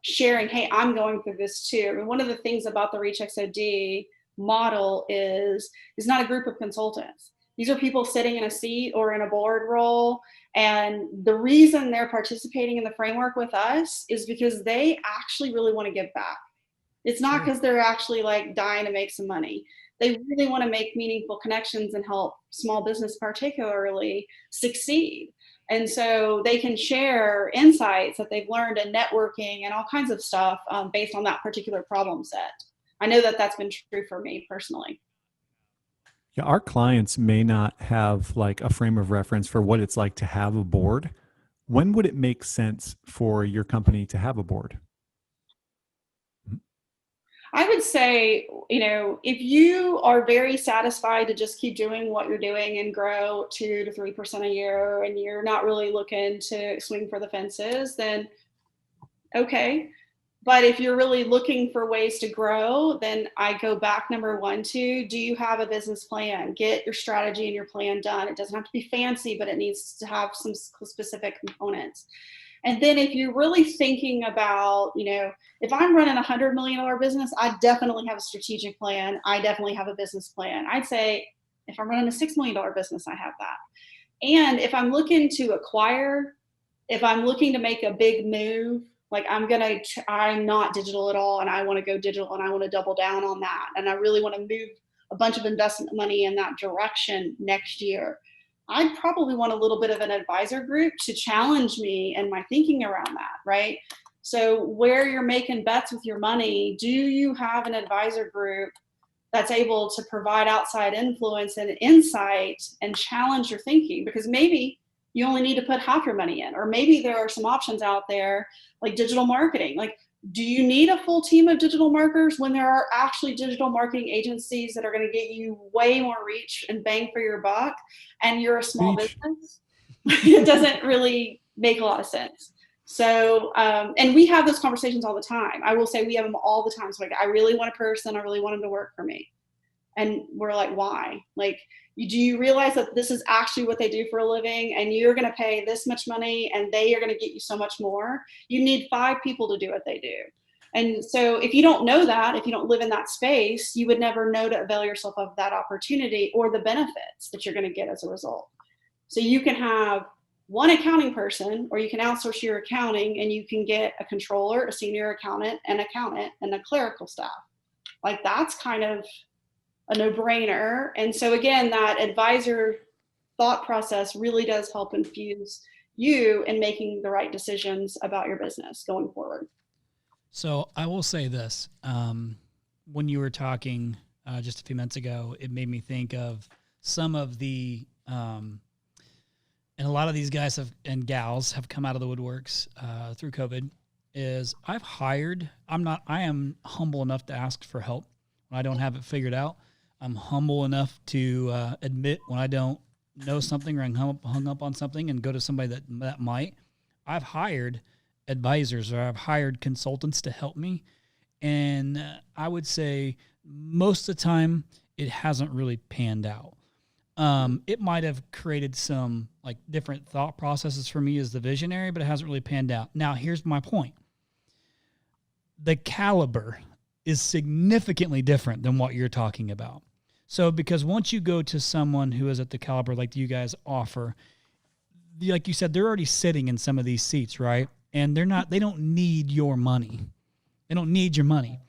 sharing, hey, I'm going through this too. I mean, one of the things about the reachXOD model is not a group of consultants. These are people sitting in a seat or in a board role. And the reason they're participating in the framework with us is because they actually really want to give back. It's not because they're actually like dying to make some money. They really want to make meaningful connections and help small business particularly succeed. And so they can share insights that they've learned in networking and all kinds of stuff based on that particular problem set. I know that that's been true for me personally.
Yeah, our clients may not have like a frame of reference for what it's like to have a board. When would it make sense for your company to have a board?
I would say, if you are very satisfied to just keep doing what you're doing and grow 2 to 3% a year, and you're not really looking to swing for the fences, then okay. But if you're really looking for ways to grow, then I go back number 1 to, do you have a business plan? Get your strategy and your plan done. It doesn't have to be fancy, but it needs to have some specific components. And then if you're really thinking about, if I'm running a $100 million business, I definitely have a strategic plan. I definitely have a business plan. I'd say if I'm running a $6 million business, I have that. And if I'm looking to acquire, if I'm looking to make a big move, like I'm not digital at all and I want to go digital and I want to double down on that. And I really want to move a bunch of investment money in that direction next year. I'd probably want a little bit of an advisor group to challenge me and my thinking around that, right? So where you're making bets with your money, do you have an advisor group that's able to provide outside influence and insight and challenge your thinking? Because maybe you only need to put half your money in, or maybe there are some options out there like digital marketing. Like, do you need a full team of digital marketers when there are actually digital marketing agencies that are going to get you way more reach and bang for your buck, and you're a small business? It doesn't really make a lot of sense. So, and we have those conversations all the time. I will say we have them all the time. So like, I really want a person, I really want them to work for me. And we're like, why? Like, do you realize that this is actually what they do for a living, and you're going to pay this much money and they are going to get you so much more? You need 5 people to do what they do. And so if you don't know that, if you don't live in that space, you would never know to avail yourself of that opportunity or the benefits that you're going to get as a result. So you can have one accounting person, or you can outsource your accounting and you can get a controller, a senior accountant, and a clerical staff. Like, that's kind of a no-brainer. And so again, that advisor thought process really does help infuse you in making the right decisions about your business going forward.
So I will say this, when you were talking just a few minutes ago, it made me think of some of the, and a lot of these guys and gals have come out of the woodworks through COVID, is I am humble enough to ask for help when I don't have it figured out. I'm humble enough to admit when I don't know something or I'm hung up on something and go to somebody that might. I've hired advisors, or I've hired consultants to help me. And I would say most of the time it hasn't really panned out. It might have created some like different thought processes for me as the visionary, but it hasn't really panned out. Now, here's my point. The caliber is significantly different than what you're talking about. So because once you go to someone who is at the caliber like you guys offer, like you said, they're already sitting in some of these seats, right? And they don't need your money. They don't need your money.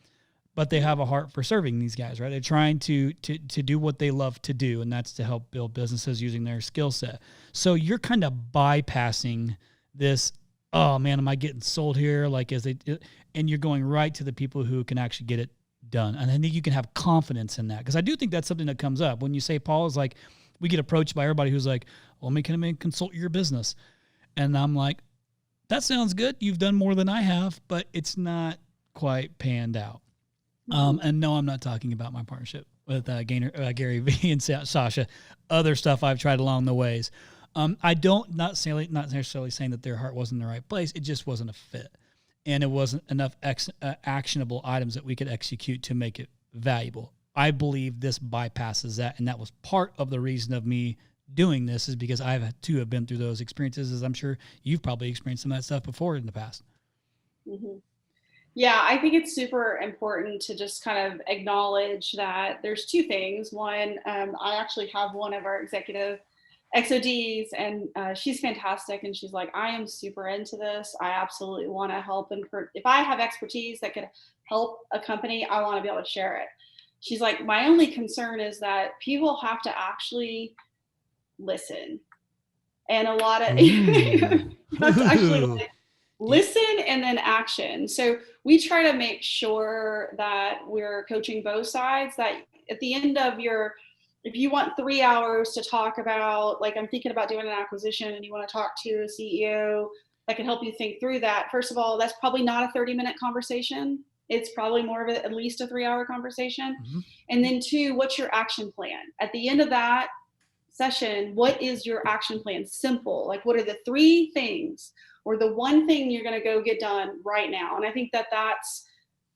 but they have a heart for serving these guys, right? They're trying to do what they love to do, and that's to help build businesses using their skill set. So you're kind of bypassing this, oh man, am I getting sold here? Like, and you're going right to the people who can actually get it done. And I think you can have confidence in that, because I do think that's something that comes up when you say, Paul, is like, we get approached by everybody who's like, well, can I consult your business? And I'm like, that sounds good. You've done more than I have, but it's not quite panned out. And no, I'm not talking about my partnership with Gary Vee and Sasha. Other stuff I've tried along the ways. Not necessarily saying that their heart wasn't in the right place. It just wasn't a fit, and it wasn't enough actionable items that we could execute to make it valuable. I believe this bypasses that, and that was part of the reason of me doing this, is because I have been through those experiences, as I'm sure you've probably experienced some of that stuff before in the past.
Mm-hmm. Yeah, I think it's super important to just kind of acknowledge that there's two things. One, I actually have one of our executive XODs, and she's fantastic. And she's like, I am super into this. I absolutely want to help. And if I have expertise that could help a company, I want to be able to share it. She's like, my only concern is that people have to actually listen. And a lot of, that's actually like, listen and then action. So we try to make sure that we're coaching both sides, that at the end of if you want 3 hours to talk about, like, I'm thinking about doing an acquisition and you want to talk to a CEO that can help you think through that. First of all, that's probably not a 30-minute conversation. It's probably more of at least a 3-hour conversation. Mm-hmm. And then 2, what's your action plan? At the end of that session, what is your action plan? Simple. Like, what are the 3 things or the one thing you're going to go get done right now? And I think that that's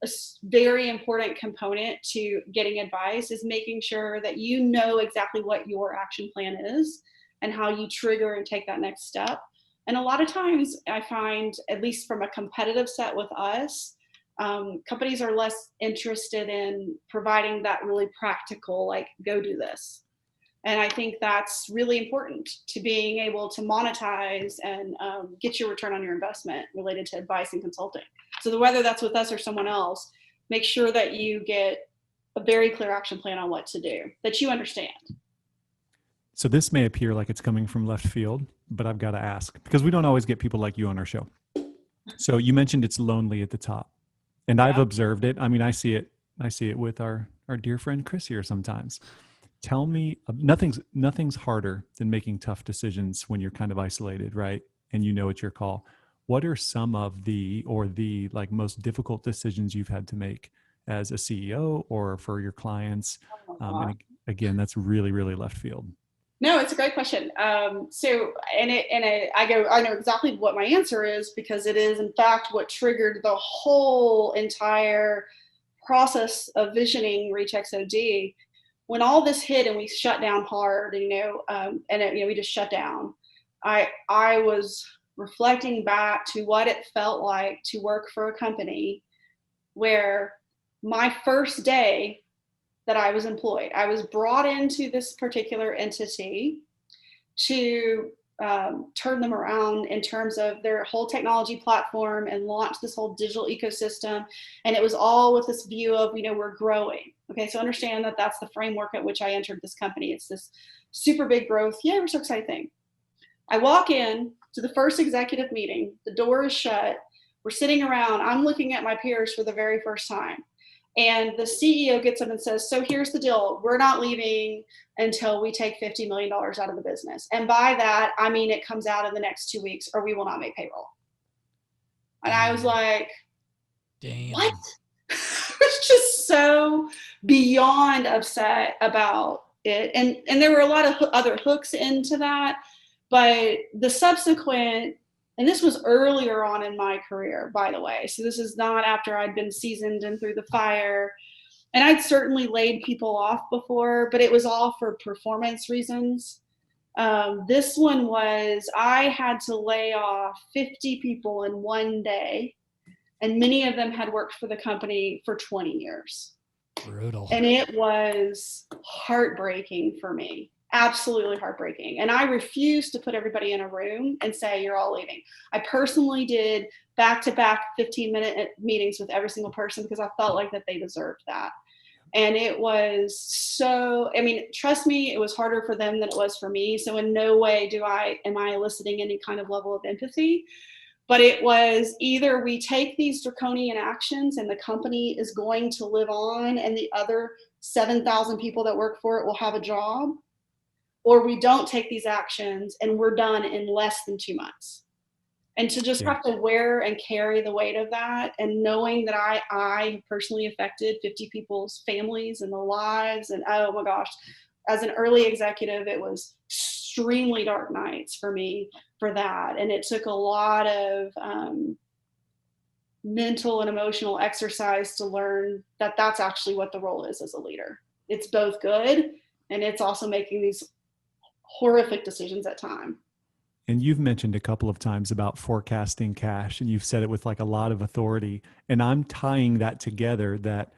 a very important component to getting advice, is making sure that you know exactly what your action plan is and how you trigger and take that next step. And a lot of times I find, at least from a competitive set with us, companies are less interested in providing that really practical, like, go do this. And I think that's really important to being able to monetize and get your return on your investment related to advice and consulting. So whether that's with us or someone else, make sure that you get a very clear action plan on what to do, that you understand.
So this may appear like it's coming from left field, but I've got to ask, because we don't always get people like you on our show. So you mentioned it's lonely at the top, and yeah. I've observed it. I mean, I see it with our dear friend Chris here sometimes. Tell me, nothing's harder than making tough decisions when you're kind of isolated, right? And you know it's your call. What are some of the like most difficult decisions you've had to make as a CEO or for your clients? And again, that's really, really left field.
No, it's a great question. I know exactly what my answer is, because it is in fact what triggered the whole entire process of visioning reachXOD. When all this hit and we shut down hard, we just shut down. I was reflecting back to what it felt like to work for a company where my first day that I was employed, I was brought into this particular entity to turn them around in terms of their whole technology platform and launch this whole digital ecosystem. And it was all with this view of, we're growing. Okay, so understand that that's the framework at which I entered this company. It's this super big growth. Yeah, we're so excited. I walk in to the first executive meeting. The door is shut. We're sitting around. I'm looking at my peers for the very first time. And the CEO gets up and says, so here's the deal. We're not leaving until we take $50 million out of the business. And by that, I mean it comes out in the next 2 weeks or we will not make payroll. And I was like, damn. What? I was just so beyond upset about it. And there were a lot of other hooks into that. But the subsequent, and this was earlier on in my career, by the way. So this is not after I'd been seasoned and through the fire. And I'd certainly laid people off before, but it was all for performance reasons. This one was, I had to lay off 50 people in one day. And many of them had worked for the company for 20 years.
Brutal.
And it was heartbreaking for me. absolutely heartbreaking. And I refused to put everybody in a room and say, you're all leaving. I personally did back-to-back 15-minute meetings with every single person because I felt like that they deserved that. And it was so, I mean, trust me, it was harder for them than it was for me. So in no way am I eliciting any kind of level of empathy. But it was either we take these draconian actions and the company is going to live on and the other 7,000 people that work for it will have a job, or we don't take these actions and we're done in less than 2 months. And to just have to wear and carry the weight of that, and knowing that I personally affected 50 people's families and their lives, and oh my gosh, as an early executive, it was extremely dark nights for me for that. And it took a lot of mental and emotional exercise to learn that that's actually what the role is as a leader. It's both good, and it's also making these horrific decisions at times.
And you've mentioned a couple of times about forecasting cash, and you've said it with like a lot of authority. And I'm tying that together, that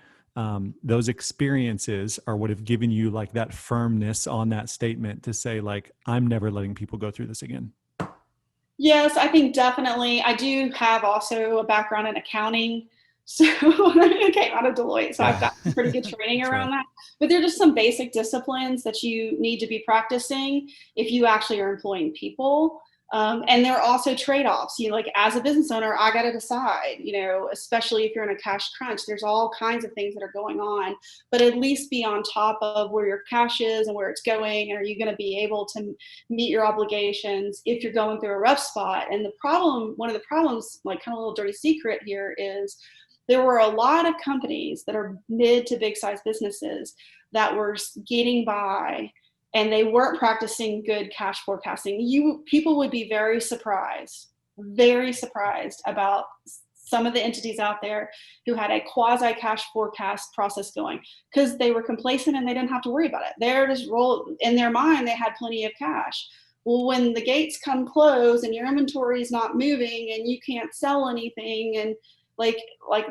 those experiences are what have given you like that firmness on that statement to say, like, I'm never letting people go through this again.
Yes, I think definitely. I do have also a background in accounting. So I came out of Deloitte, so I've got some pretty good training around that. But there are just some basic disciplines that you need to be practicing if you actually are employing people. And there are also trade-offs. You know, like as a business owner, I got to decide, you know, especially if you're in a cash crunch, there's all kinds of things that are going on, but at least be on top of where your cash is and where it's going. And are you going to be able to meet your obligations if you're going through a rough spot? And the problem, one of the problems, like kind of a little dirty secret here, is there were a lot of companies that are mid to big size businesses that were getting by, and they weren't practicing good cash forecasting. People would be very surprised about some of the entities out there who had a quasi cash forecast process going because they were complacent and they didn't have to worry about it. They're just in their mind, they had plenty of cash. Well, when the gates come closed and your inventory is not moving and you can't sell anything, and like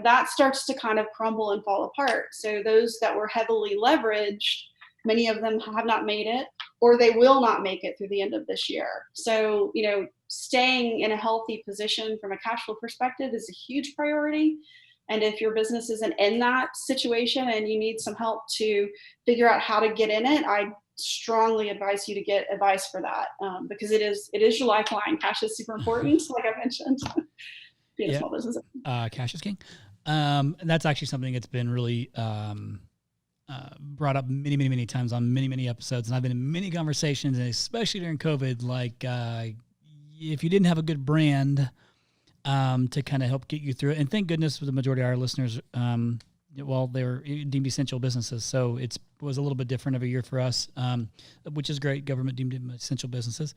that starts to kind of crumble and fall apart. So those that were heavily leveraged, many of them have not made it, or they will not make it through the end of this year. So, you know, staying in a healthy position from a cash flow perspective is a huge priority. And if your business isn't in that situation and you need some help to figure out how to get in it, I strongly advise you to get advice for that, because it is your lifeline. Cash is super important, like I mentioned. Being a small business.
Cash is king. And that's actually something that's been really brought up many times on many episodes. And I've been in many conversations, and especially during COVID, like if you didn't have a good brand to kind of help get you through it. And thank goodness for the majority of our listeners, well, they were deemed essential businesses. So it was a little bit different of a year for us, which is great. Government deemed them essential businesses.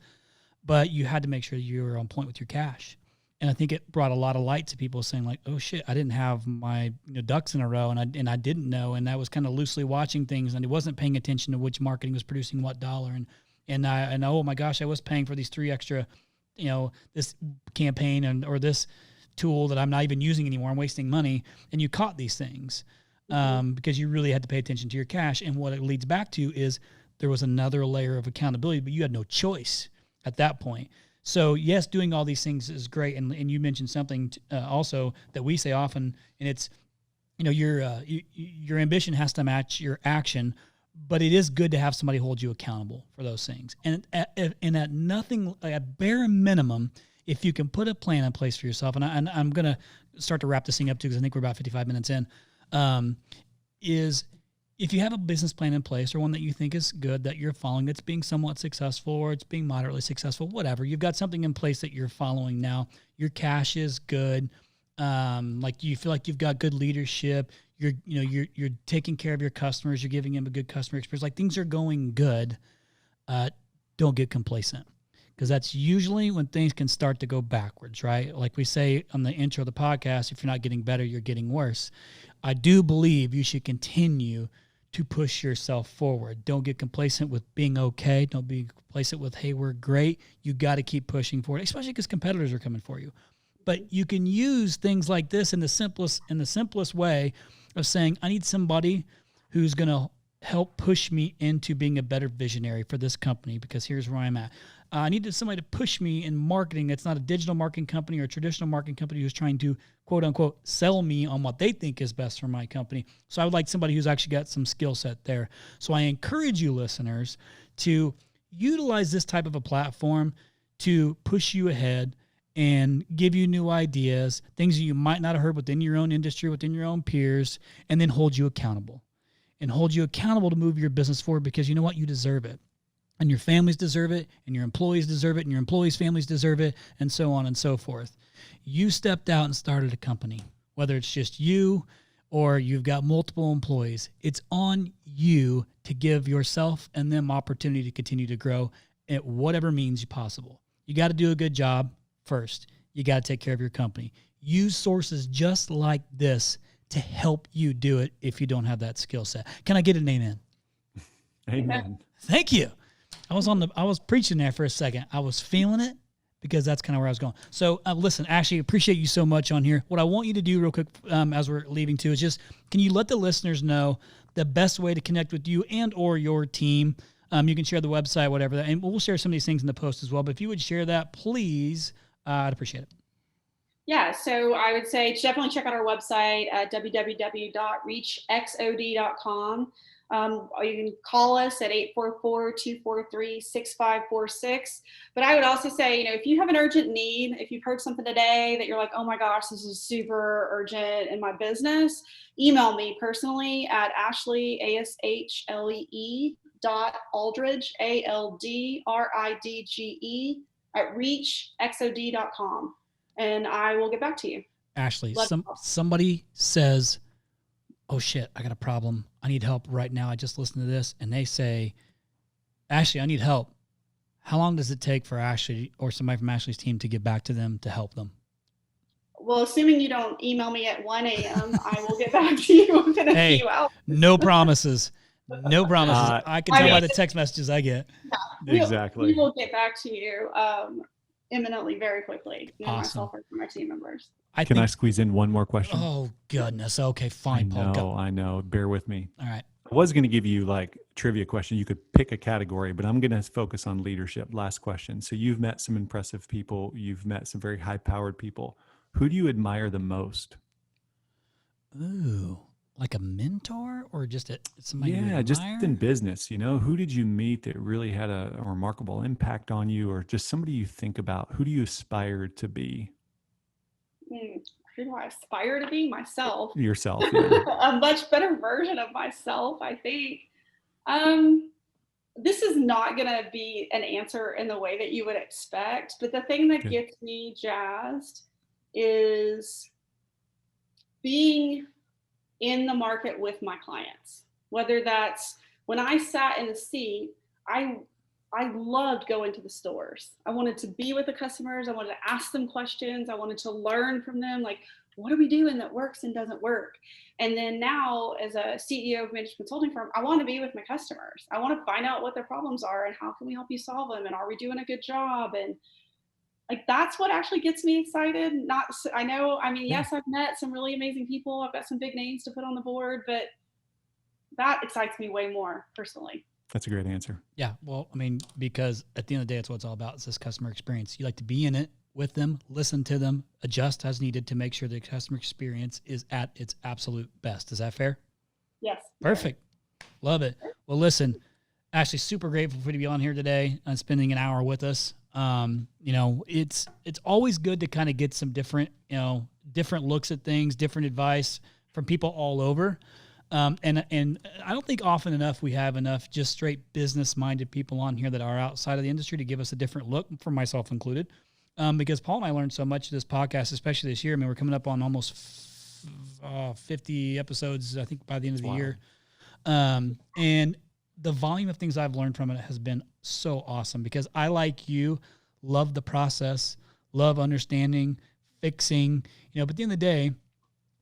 But you had to make sure you were on point with your cash. And I think it brought a lot of light to people saying like, oh shit, I didn't have my ducks in a row, and I didn't know. And I was kind of loosely watching things, and I wasn't paying attention to which marketing was producing what dollar. And oh my gosh, I was paying for these 3 extra, this campaign or this tool that I'm not even using anymore. I'm wasting money. And you caught these things because you really had to pay attention to your cash. And what it leads back to is there was another layer of accountability, but you had no choice at that point. So yes, doing all these things is great. And you mentioned something also that we say often, and it's, your ambition has to match your action, but it is good to have somebody hold you accountable for those things. And at nothing, at bare minimum, if you can put a plan in place for yourself, and I'm going to start to wrap this thing up too, because I think we're about 55 minutes in, is if you have a business plan in place, or one that you think is good that you're following, that's being somewhat successful, or it's being moderately successful, whatever, you've got something in place that you're following now. Your cash is good. Like you feel like you've got good leadership. You're taking care of your customers. You're giving them a good customer experience. Like things are going good. Don't get complacent, because that's usually when things can start to go backwards, right? Like we say on the intro of the podcast, if you're not getting better, you're getting worse. I do believe you should continue to push yourself forward. Don't get complacent with being okay. Don't be complacent with, hey, we're great. You got to keep pushing forward, especially because competitors are coming for you. But you can use things like this in the simplest way of saying, I need somebody who's going to help push me into being a better visionary for this company, because here's where I'm at. I needed somebody to push me in marketing. It's not a digital marketing company or a traditional marketing company who's trying to, quote unquote, sell me on what they think is best for my company. So I would like somebody who's actually got some skill set there. So I encourage you listeners to utilize this type of a platform to push you ahead and give you new ideas, things that you might not have heard within your own industry, within your own peers, and then hold you accountable. And hold you accountable to move your business forward, because you know what? You deserve it. And your families deserve it, and your employees deserve it, and your employees' families deserve it, and so on and so forth. You stepped out and started a company, whether it's just you or you've got multiple employees. It's on you to give yourself and them opportunity to continue to grow at whatever means possible. You got to do a good job first. You got to take care of your company. Use sources just like this to help you do it if you don't have that skill set. Can I get an amen?
Amen.
Thank you. I was preaching there for a second. I was feeling it, because that's kind of where I was going. So listen, Ashlee, appreciate you so much on here. What I want you to do real quick as we're leaving too is just, can you let the listeners know the best way to connect with you and or your team? You can share the website, whatever, and we'll share some of these things in the post as well. But if you would share that, please, I'd appreciate it.
Yeah, so I would say definitely check out our website at www.reachXOD.com. Or you can call us at 844-243-6546. But I would also say, if you have an urgent need, if you've heard something today that you're like, oh my gosh, this is super urgent in my business, email me personally at Ashlee, ASHLEE .Aldridge, ALDRIDGE at reachXOD.com. And I will get back to you.
Ashlee, somebody says, oh shit, I got a problem. I need help right now. I just listened to this. And they say, Ashlee, I need help. How long does it take for Ashlee or somebody from Ashlee's team to get back to them to help them?
Well, assuming you don't email me at 1 a.m., I will get back to you within a few hours.
No promises. No promises. I can tell by the text messages I get.
Yeah,
exactly.
We will get back to you imminently, very quickly.
Awesome.
Myself or my team members.
Can I squeeze in one more question?
Oh, goodness. Okay, fine, Paul.
I know. Bear with me.
All right.
I was going to give you like trivia question. You could pick a category, but I'm going to focus on leadership. Last question. So you've met some impressive people. You've met some very high-powered people. Who do you admire the most?
Ooh, like a mentor or just somebody you admire?
Just in business, who did you meet that really had a remarkable impact on you, or just somebody you think about? Who do you aspire to be?
Who do I aspire to be? Myself.
Yourself. Yeah.
A much better version of myself, I think. This is not going to be an answer in the way that you would expect, but the thing that gets me jazzed is being in the market with my clients. Whether that's when I sat in the seat, I loved going to the stores. I wanted to be with the customers. I wanted to ask them questions. I wanted to learn from them. Like, what are we doing that works and doesn't work? And then now, as a CEO of a management consulting firm, I want to be with my customers. I want to find out what their problems are and how can we help you solve them, and are we doing a good job? And like, that's what actually gets me excited. Yes, I've met some really amazing people. I've got some big names to put on the board, but that excites me way more personally.
That's a great answer.
Yeah. Well, because at the end of the day, it's what it's all about. It's this customer experience. You like to be in it with them, listen to them, adjust as needed to make sure the customer experience is at its absolute best. Is that fair?
Yes.
Perfect. Love it. Well, listen, Ashlee, super grateful for you to be on here today and spending an hour with us. It's always good to kind of get some different looks at things, different advice from people all over. And I don't think often enough we have enough just straight business-minded people on here that are outside of the industry to give us a different look, for myself included. Because Paul and I learned so much of this podcast, especially this year. We're coming up on almost 50 episodes, I think, by the end of the year. And the volume of things I've learned from it has been so awesome, because I, like you, love the process, love understanding, fixing, but at the end of the day,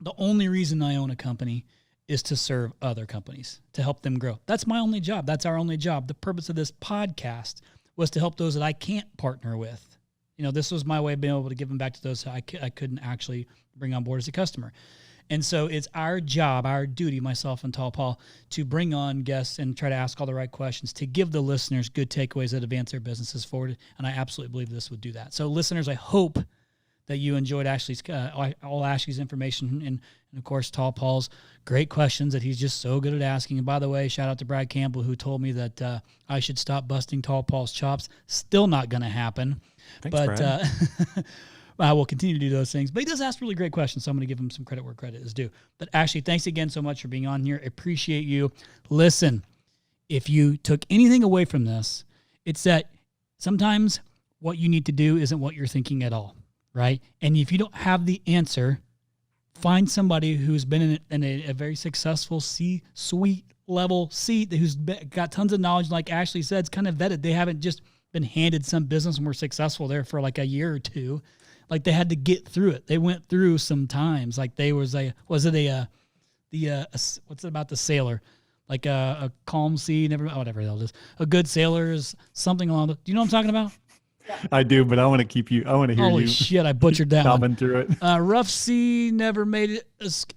the only reason I own a company is to serve other companies, to help them grow. That's my only job. That's our only job. The purpose of this podcast was to help those that I can't partner with. This was my way of being able to give them back to those I couldn't actually bring on board as a customer. And so it's our job, our duty, myself and Tall Paul, to bring on guests and try to ask all the right questions to give the listeners good takeaways that advance their businesses forward. And I absolutely believe this would do that. So listeners, I hope that you enjoyed Ashlee's all Ashlee's information and of course Tall Paul's great questions that he's just so good at asking. And by the way, shout out to Brad Campbell, who told me that I should stop busting Tall Paul's chops. Still not going to happen.
Thanks,
but
Brad.
I will continue to do those things. But he does ask really great questions, so I'm going to give him some credit where credit is due. But Ashlee, thanks again so much for being on here. Appreciate you. Listen, if you took anything away from this, it's that sometimes what you need to do isn't what you're thinking at all, right? And if you don't have the answer, find somebody who's been in a very successful C-suite level seat, who's got tons of knowledge, like Ashlee said, it's kind of vetted. They haven't just been handed some business and were successful there for like a year or two. Like they had to get through it. They went through some times. Like they what's it about the sailor? Like a calm sea, whatever the hell it is. A good sailor is something along the, do you know what I'm talking about?
I do, but I want to hear
Holy
you.
Shit, I butchered that
one. Through it.
Rough sea never made it.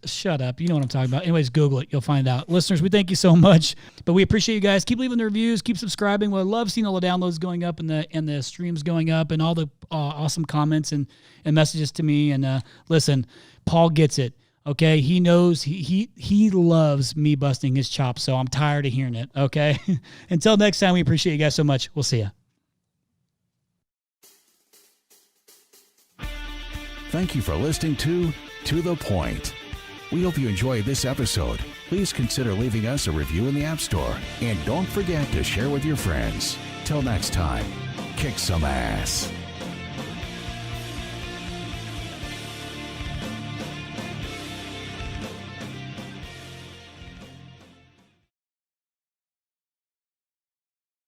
Shut up. You know what I'm talking about. Anyways, Google it. You'll find out. Listeners, we thank you so much. But we appreciate you guys. Keep leaving the reviews. Keep subscribing. We love seeing all the downloads going up and the streams going up and all the awesome comments and messages to me. And listen, Paul gets it. Okay, he knows he loves me busting his chops. So I'm tired of hearing it. Okay, until next time, we appreciate you guys so much. We'll see ya.
Thank you for listening to the Point. We hope you enjoyed this episode. Please consider leaving us a review in the App Store. And don't forget to share with your friends. Till next time, kick some ass.